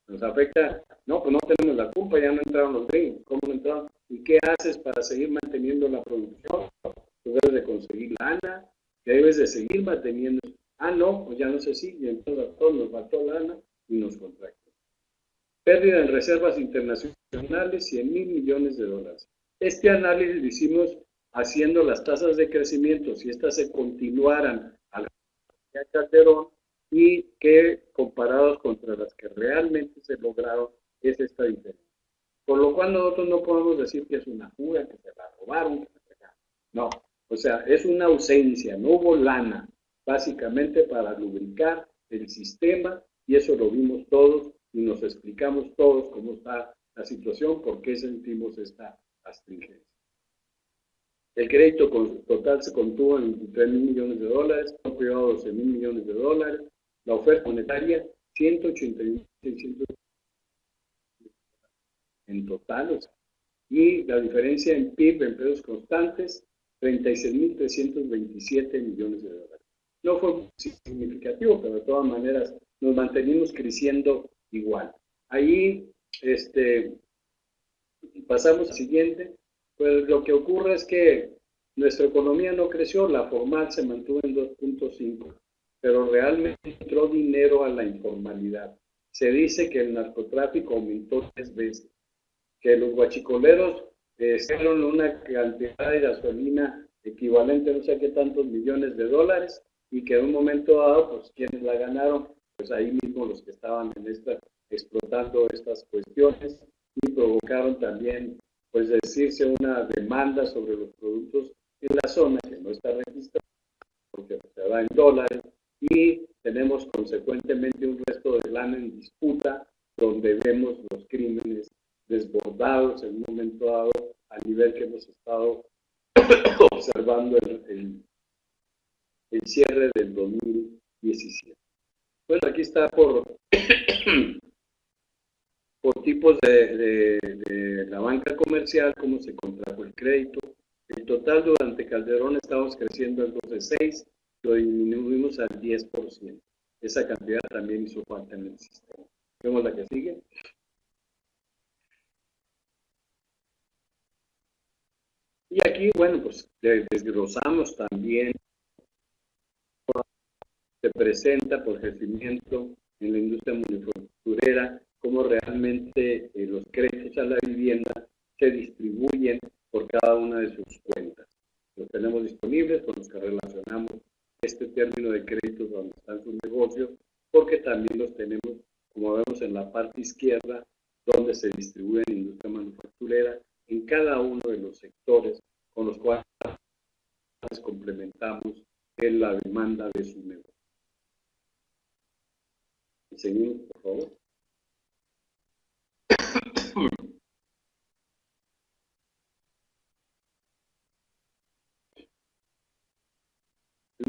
nos afecta, no, pues no tenemos la culpa, ya no entraron los gringos. ¿Cómo no entraron? ¿Y qué haces para seguir manteniendo la producción? Tú debes de conseguir lana, debes de seguir manteniendo. Ah, no, pues ya no se sigue, entonces a todos nos faltó lana y nos contractó. Pérdida en reservas internacionales, 100,000 millones de dólares. Este análisis lo hicimos haciendo las tasas de crecimiento, si estas se continuaran a la de Calderón, y que comparados contra las que realmente se lograron, es esta diferencia. Por lo cual nosotros no podemos decir que es una fuga, que se la robaron, que se pegaron. No, o sea, es una ausencia, no hubo lana, básicamente para lubricar el sistema, y eso lo vimos todos y nos explicamos todos cómo está la situación, por qué sentimos esta astringencia. El crédito total se contuvo en 23,000 millones de dólares, el privado 12,000 millones de dólares, la oferta monetaria 181,600 en total, o sea, y la diferencia en PIB en pesos constantes 36,327 millones de dólares. No fue significativo, pero de todas maneras nos mantenimos creciendo igual. Ahí pasamos al siguiente. Pues lo que ocurre es que nuestra economía no creció, la formal se mantuvo en 2.5, pero realmente entró dinero a la informalidad. se dice que el narcotráfico aumentó 3 veces, que los guachicoleros hicieron una cantidad de gasolina equivalente a no sé qué tantos millones de dólares y que en un momento dado, pues quienes la ganaron, pues ahí mismo los que estaban en explotando estas cuestiones y provocaron también, pues decirse, una demanda sobre los productos en la zona que no está registrada porque se da en dólares y tenemos consecuentemente un resto de lana en disputa donde vemos los crímenes desbordados en un momento dado al nivel que hemos estado observando el cierre del 2017. Bueno, aquí está por tipos de la banca comercial, cómo se contrajo el crédito. El total durante Calderón estamos creciendo al 12,6, lo disminuimos al 10%. Esa cantidad también hizo falta en el sistema. Vemos la que sigue. Y aquí, bueno, pues desglosamos también, se presenta por crecimiento en la industria manufacturera, cómo realmente los créditos a la vivienda se distribuyen por cada una de sus cuentas. Los tenemos disponibles con los que relacionamos este término de créditos donde están sus negocios, porque también los tenemos, como vemos en la parte izquierda, donde se distribuye en la industria manufacturera, en cada uno de los sectores con los cuales complementamos en la demanda de su negocio. Seguimos, por favor.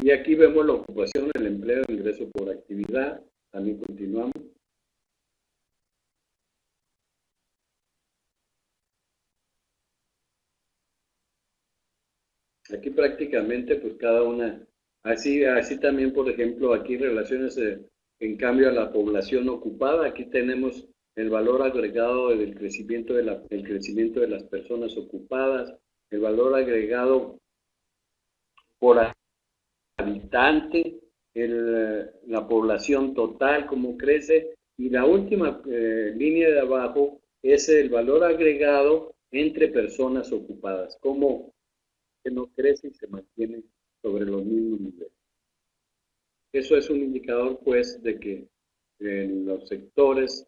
Y aquí vemos la ocupación, el empleo, el ingreso por actividad. También continuamos. Aquí prácticamente, pues cada una, así también, por ejemplo, aquí relaciones en cambio a la población ocupada. Aquí tenemos el valor agregado del crecimiento el crecimiento de las personas ocupadas, el valor agregado por habitante, la población total, cómo crece, y la última línea de abajo es el valor agregado entre personas ocupadas, cómo que no crece y se mantiene sobre los mismos niveles. Eso es un indicador, pues, de que en los sectores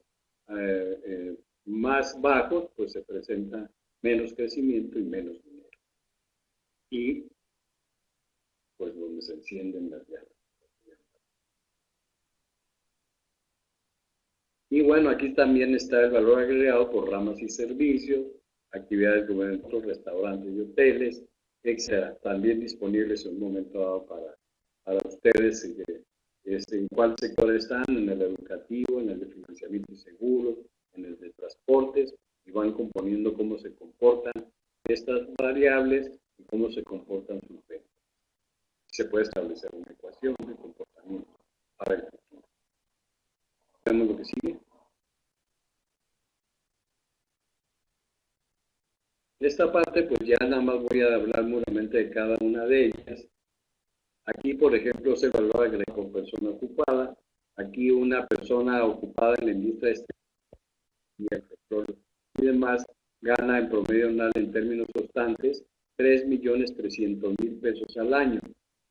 más bajos, pues se presenta menos crecimiento y menos dinero. Y, pues, donde se encienden las llamas. Y bueno, aquí también está el valor agregado por ramas y servicios, actividades de gobierno, restaurantes y hoteles, etc. También disponibles en un momento dado para ustedes en cuál sector están, en el educativo, en el de financiamiento y seguros, en el de transportes, y van componiendo cómo se comportan estas variables y cómo se comportan sus ventas. Se puede establecer una ecuación de comportamiento para el futuro. Vemos lo que sigue. De esta parte, pues ya nada más voy a hablar puramente de cada una de ellas. Aquí, por ejemplo, se valora agregado con persona ocupada. Aquí una persona ocupada en la industria y el petróleo y demás gana en promedio anual en términos constantes 3.300.000 pesos al año.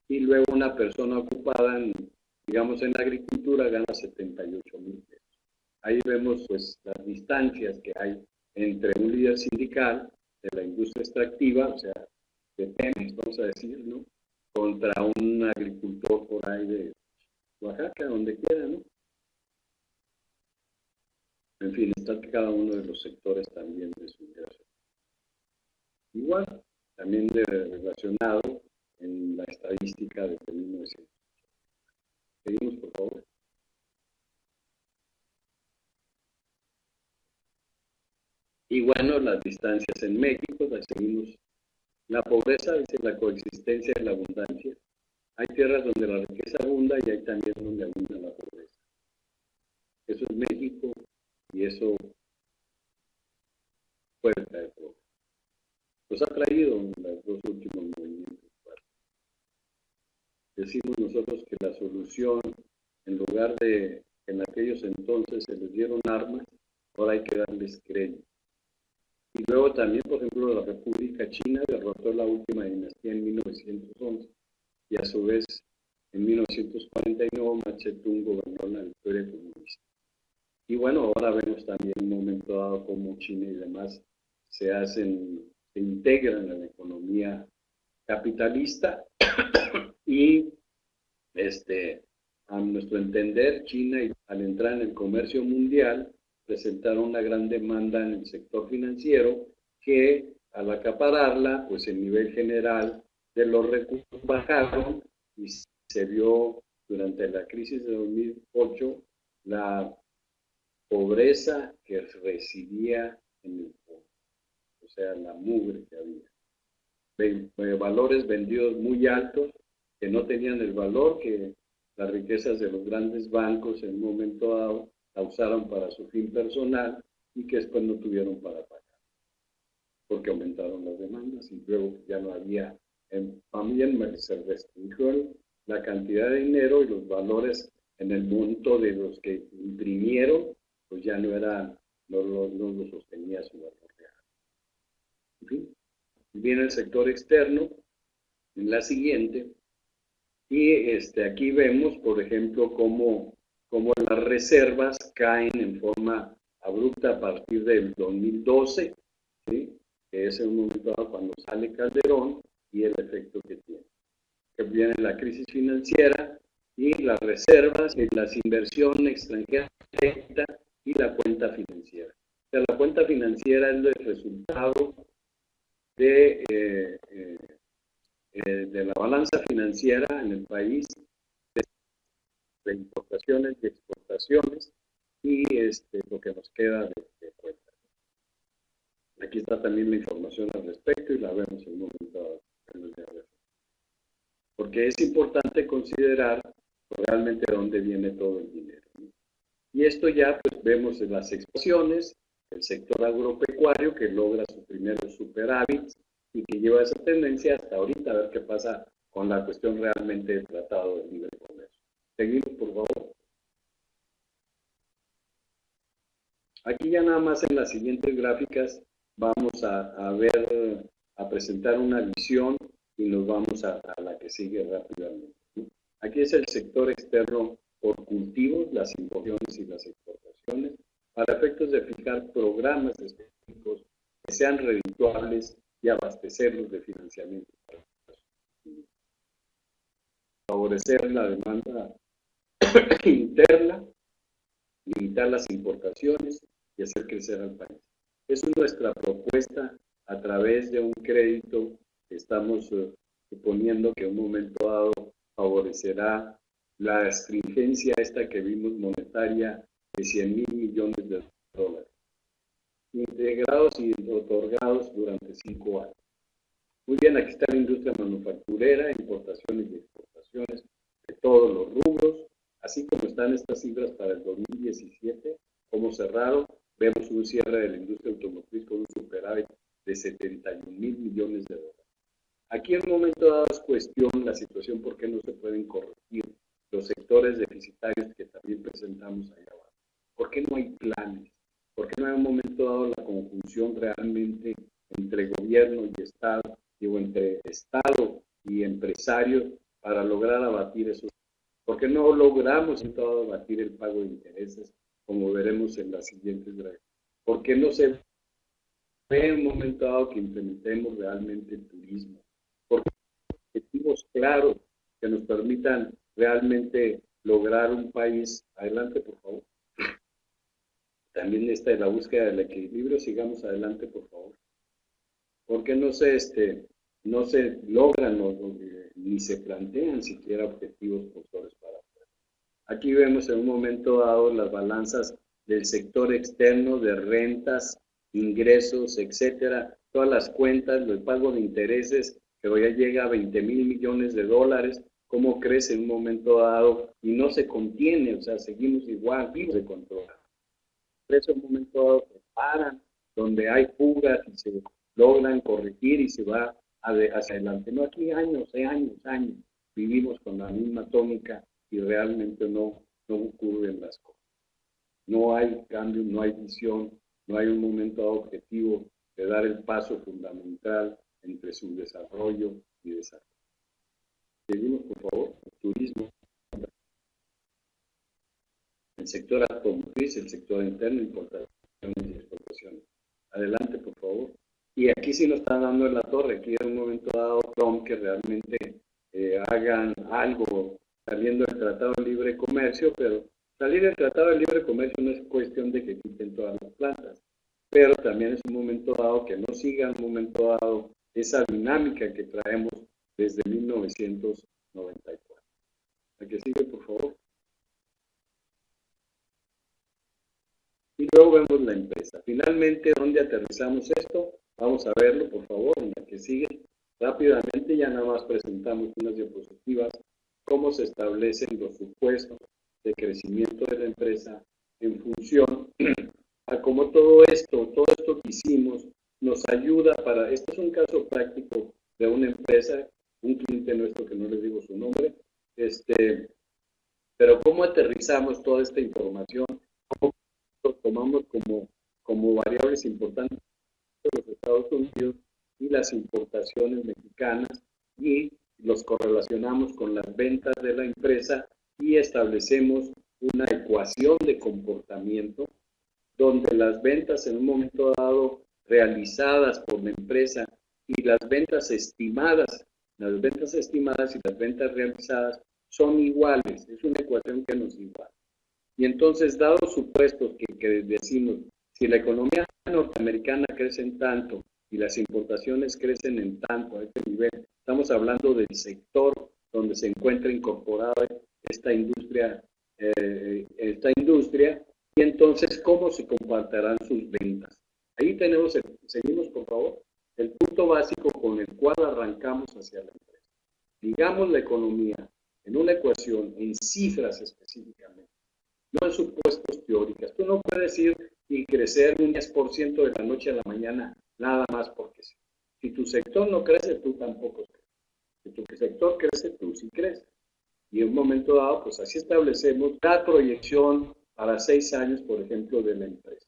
Y luego una persona ocupada, digamos, en la agricultura gana 78.000 pesos. Ahí vemos pues las distancias que hay entre un líder sindical de la industria extractiva, o sea, de Pemex, vamos a decir, ¿no? Contra un agricultor por ahí de Oaxaca, donde quiera, ¿no? En fin, está cada uno de los sectores también de su ingreso. Igual, también relacionado en la estadística de 1900. Seguimos, por favor. Y bueno, las distancias en México, las seguimos. La pobreza es la coexistencia de la abundancia. Hay tierras donde la riqueza abunda y hay también donde abunda la pobreza. Eso es México y eso puede traer problemas. Nos ha traído en los dos últimos movimientos. Decimos nosotros que la solución, en lugar de que en aquellos entonces se les dieron armas, ahora hay que darles crédito. Y luego también, por ejemplo, la República China derrotó la última dinastía en 1911 y a su vez en 1949 Mao Zedong gobernó la victoria comunista. Y bueno, ahora vemos también un momento dado como China y demás se integran en la economía capitalista y a nuestro entender, China al entrar en el comercio mundial presentaron una gran demanda en el sector financiero que al acapararla, pues el nivel general de los recursos bajaron y se vio durante la crisis de 2008 la pobreza que residía en el fondo, o sea, la mugre que había. Valores vendidos muy altos que no tenían el valor que las riquezas de los grandes bancos en un momento dado la usaron para su fin personal y que después no tuvieron para pagar, porque aumentaron las demandas y luego ya no había, también se restringió la cantidad de dinero y los valores en el monto de los que imprimieron, pues ya no eran, no lo sostenía su valor real. En fin, viene el sector externo, en la siguiente, y aquí vemos, por ejemplo, cómo las reservas caen en forma abrupta a partir del 2012, ¿sí? Que es el momento cuando sale Calderón y el efecto que tiene. Que viene la crisis financiera y las reservas, y las inversiones extranjeras directas y la cuenta financiera. O sea, la cuenta financiera es el resultado de la balanza financiera en el país, de importaciones y exportaciones y lo que nos queda de cuenta. Aquí está también la información al respecto y la vemos en un momento. Porque es importante considerar realmente de dónde viene todo el dinero, ¿no? Y esto ya pues vemos en las exportaciones, el sector agropecuario que logra sus primeros superávits y que lleva esa tendencia hasta ahorita, a ver qué pasa con la cuestión realmente del Tratado de Libre Comercio. Seguimos, por favor. Aquí ya nada más en las siguientes gráficas vamos a ver, a presentar una visión y nos vamos a la que sigue rápidamente. Aquí es el sector externo por cultivos, las importaciones y las exportaciones, para efectos de fijar programas específicos que sean redituables y abastecerlos de financiamiento. Favorecer la demanda interna, limitar las importaciones y hacer crecer al país. Esa es nuestra propuesta a través de un crédito que estamos suponiendo que en un momento dado favorecerá la astringencia esta que vimos monetaria de 100,000 millones de dólares, integrados y otorgados durante 5 años. Muy bien, aquí está la industria manufacturera, importaciones y exportaciones de todos los rubros, así como están estas cifras para el 2017, como cerraron, vemos un cierre de la industria automotriz con un superávit de 71,000 millones de dólares. Aquí en un momento dado es cuestión la situación por qué no se pueden corregir los sectores deficitarios que también presentamos allá abajo. ¿Por qué no hay planes? ¿Por qué no hay un momento dado la conjunción realmente entre gobierno y Estado, digo, entre Estado y empresarios para lograr abatir esos? ¿Por qué no logramos en todo abatir el pago de intereses, como veremos en las siguientes gráficas? ¿Por qué no se ve en un momento dado que implementemos realmente el turismo? ¿Por qué objetivos claros que nos permitan realmente lograr un país? Adelante, por favor. También está la búsqueda del equilibrio. Sigamos adelante, por favor. ¿Por qué no se logran ni se plantean siquiera objetivos posteriores para hacer? Aquí vemos en un momento dado las balanzas del sector externo de rentas, ingresos, etcétera, todas las cuentas, el pago de intereses que hoy ya llega a 20,000 millones de dólares, cómo crece en un momento dado y no se contiene, o sea, seguimos igual, vivos de control. En un momento dado se paran, donde hay fugas y se logran corregir y se va hacia adelante. No, aquí años vivimos con la misma tónica y realmente no ocurren las cosas. no hay cambio, no hay visión, no hay un momento dado objetivo de dar el paso fundamental entre su desarrollo y desarrollo. Seguimos, por favor, el turismo, el sector automotriz, el sector interno, importaciones y exportaciones. Adelante, por favor. Y aquí sí nos están dando en la torre, aquí en un momento dado Trump que realmente hagan algo saliendo del Tratado de Libre Comercio, pero salir del Tratado de Libre Comercio no es cuestión de que quiten todas las plantas, pero también es un momento dado que no siga un momento dado esa dinámica que traemos desde 1994. ¿La que sigue, por favor? Y luego vemos la empresa. Finalmente, ¿dónde aterrizamos esto? Vamos a verlo, por favor, en la que sigue. Rápidamente, ya nada más presentamos unas diapositivas, cómo se establecen los supuestos de crecimiento de la empresa en función a cómo todo esto que hicimos nos ayuda para, este es un caso práctico de una empresa, un cliente nuestro que no les digo su nombre, pero cómo aterrizamos toda esta información, cómo lo tomamos como variables importantes de los Estados Unidos y las importaciones mexicanas y los correlacionamos con las ventas de la empresa y establecemos una ecuación de comportamiento donde las ventas en un momento dado realizadas por la empresa y las ventas estimadas y las ventas realizadas son iguales, es una ecuación que nos iguala. Y entonces, dados supuestos que decimos, si la economía norteamericana crece en tanto y las importaciones crecen en tanto a este nivel, estamos hablando del sector donde se encuentra incorporada esta industria, y entonces, ¿cómo se compartirán sus ventas? Ahí tenemos, seguimos por favor, el punto básico con el cual arrancamos hacia la empresa. Digamos la economía en una ecuación, en cifras específicamente, no en supuestos teóricas. Tú no puedes ir y crecer un 10% de la noche a la mañana, nada más porque sí. Si tu sector no crece, tú tampoco creces. Si tu sector crece, tú sí creces. Y en un momento dado, pues así establecemos la proyección para 6 años, por ejemplo, de la empresa.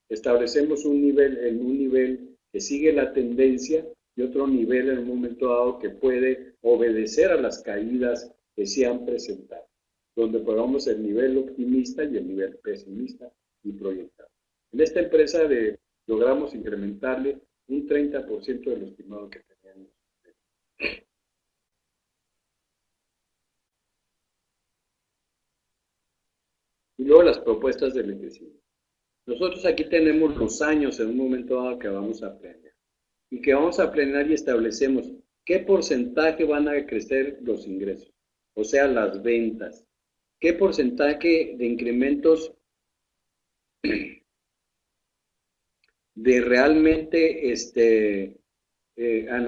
Establecemos un nivel que sigue la tendencia y otro nivel en un momento dado que puede obedecer a las caídas que se han presentado, donde ponemos el nivel optimista y el nivel pesimista y proyectado. En esta empresa logramos incrementarle un 30% de lo estimado que teníamos. Y luego las propuestas del crecimiento. Nosotros aquí tenemos los años en un momento dado que vamos a aprender. Y que vamos a aprender y establecemos qué porcentaje van a crecer los ingresos, o sea, las ventas. ¿Qué porcentaje de incrementos de realmente, no,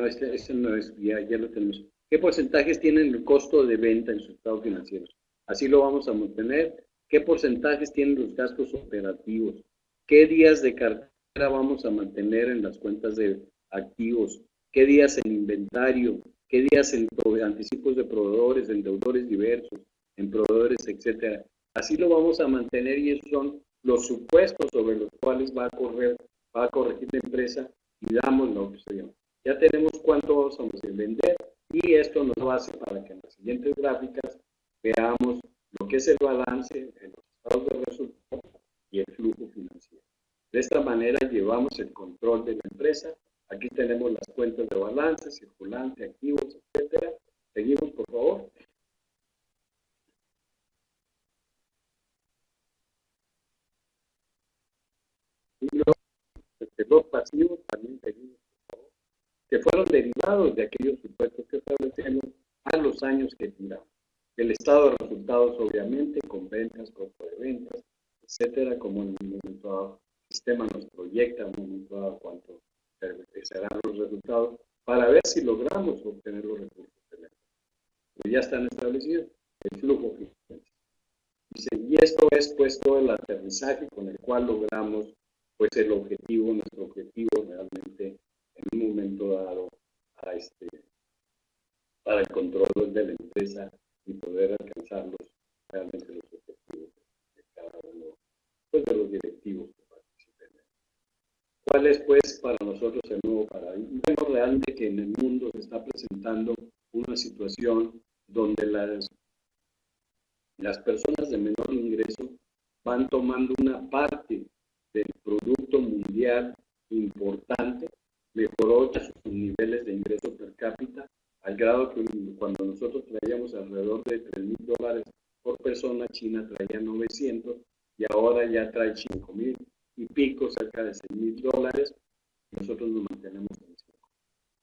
este no es, ya lo tenemos. ¿Qué porcentajes tienen el costo de venta en sus estados financieros? Así lo vamos a mantener. ¿Qué porcentajes tienen los gastos operativos? ¿Qué días de cartera vamos a mantener en las cuentas de activos? ¿Qué días en inventario? ¿Qué días en anticipos de proveedores, en deudores diversos, en proveedores, etcétera? Así lo vamos a mantener y esos son los supuestos sobre los cuales va a corregir la empresa y damos la opción. Ya tenemos cuánto vamos a vender y esto nos va a hacer para que en las siguientes gráficas veamos lo que es el balance, los estados de resultados y el flujo financiero. De esta manera llevamos el control de la empresa. Aquí tenemos las cuentas de balance, circulante, activos, etcétera. Seguimos, por favor. Y los pasivos también seguimos, por favor, que fueron derivados de aquellos supuestos que establecemos a los años que tiramos. El estado de resultados, obviamente, con ventas, costo de ventas, etcétera, como en un momento dado el sistema nos proyecta en un momento dado cuánto serán los resultados para ver si logramos obtener los recursos de la empresa. Pero ya están establecidos el flujo financiero. Y esto es pues todo el aterrizaje con el cual logramos pues el objetivo, nuestro objetivo realmente en un momento dado para el control de la empresa y poder alcanzar realmente los objetivos de cada uno pues, de los directivos que participen. ¿Cuál es, pues, para nosotros el nuevo paradigma? Vemos realmente que en el mundo se está presentando una situación donde las personas de menor ingreso van tomando una parte del producto mundial importante, mejoró sus niveles de ingreso per cápita, al grado que cuando nosotros traíamos alrededor de $3,000 por persona, China traía 900 y ahora ya trae 5,000 y pico, cerca de $6,000, y nosotros nos mantenemos en 5.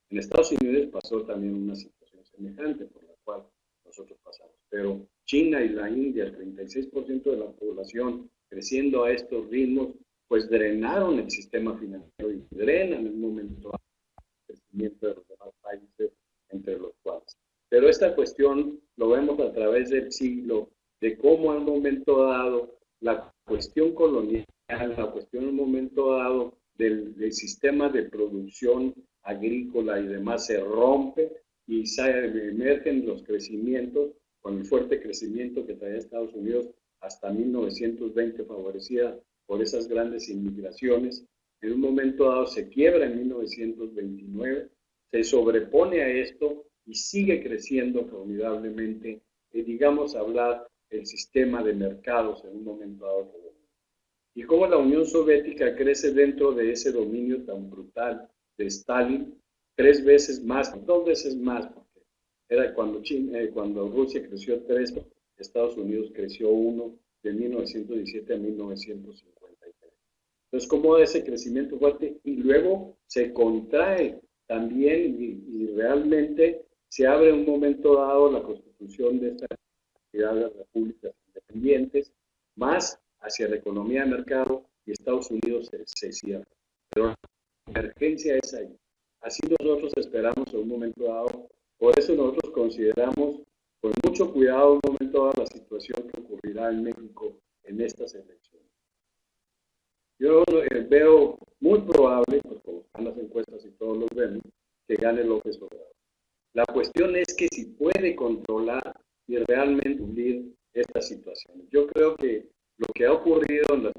En Estados Unidos pasó también una situación semejante por la cual nosotros pasamos, pero China y la India, el 36% de la población creciendo a estos ritmos, pues drenaron el sistema financiero y drenan en un momento el crecimiento de los demás países, entre los cuales. Pero esta cuestión lo vemos a través del siglo, de cómo al momento dado la cuestión colonial, la cuestión en un momento dado del sistema de producción agrícola y demás se rompe y emergen los crecimientos, con el fuerte crecimiento que traía Estados Unidos hasta 1920, favorecida por esas grandes inmigraciones. En un momento dado se quiebra en 1929, se sobrepone a esto y sigue creciendo formidablemente, digamos, hablar el sistema de mercados en un momento dado. Y cómo la Unión Soviética crece dentro de ese dominio tan brutal de Stalin, 3 veces más, 2 veces más, porque era cuando Rusia creció 3, Estados Unidos creció 1, de 1917 a 1953. Entonces, cómo ese crecimiento fuerte y luego se contrae también y realmente se abre en un momento dado la constitución de estas repúblicas independientes, más hacia la economía de mercado, y Estados Unidos se cierra. Pero la emergencia es ahí. Así nosotros esperamos en un momento dado. Por eso nosotros consideramos con mucho cuidado en un momento dado la situación que ocurrirá en México en estas elecciones. Yo veo muy probable, pues como están las encuestas y todos los vemos, que gane López Obrador. La cuestión es que si puede controlar y realmente cumplir esta situación. Yo creo que lo que ha ocurrido en los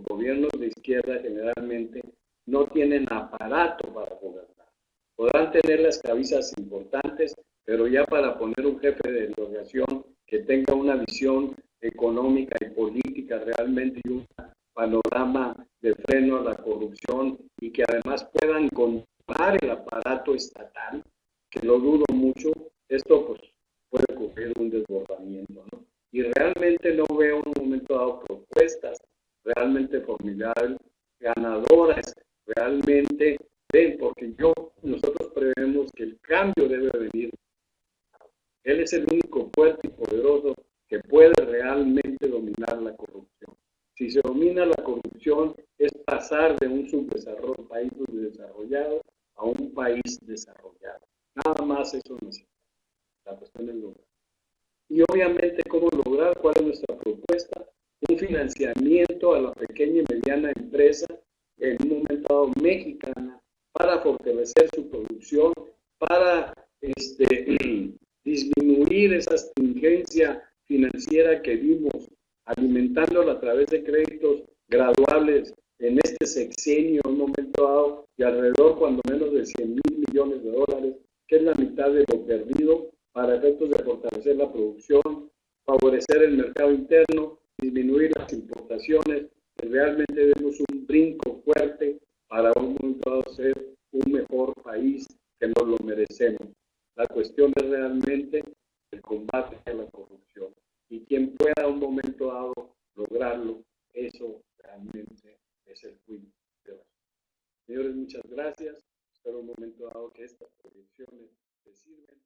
gobiernos de izquierda generalmente no tienen aparato para gobernar. Podrán tener las cabezas importantes, pero ya para poner un jefe de delegación que tenga una visión económica y política realmente y un panorama de freno a la corrupción y que además puedan controlar el aparato estatal, que lo dudo mucho, esto pues puede ocurrir un desbordamiento, ¿no? Y realmente no veo en un momento dado propuestas realmente formidables, ganadoras, realmente, porque nosotros prevemos que el cambio debe venir. Él es el único fuerte y poderoso que puede realmente dominar la corrupción. Si se domina la corrupción, es pasar de un país subdesarrollado a un país desarrollado. Nada más eso necesita. La cuestión es lograr. Y obviamente, ¿cómo lograr? ¿Cuál es nuestra propuesta? Un financiamiento a la pequeña y mediana empresa, en un momento dado mexicana, para fortalecer su producción, para disminuir esa contingencia financiera que vimos, alimentándola a través de créditos graduables en este sexenio, en un momento dado, y alrededor cuando menos de $100,000 millones, que es la mitad de lo perdido, para efectos de fortalecer la producción, favorecer el mercado interno, disminuir las importaciones, que realmente demos un brinco fuerte para un momento dado ser un mejor país, que nos lo merecemos. La cuestión es realmente el combate a la corrupción. Y quien pueda un momento dado lograrlo, eso realmente es el fin de la. Señores, muchas gracias. Espero un momento dado que estas proyecciones les sirven.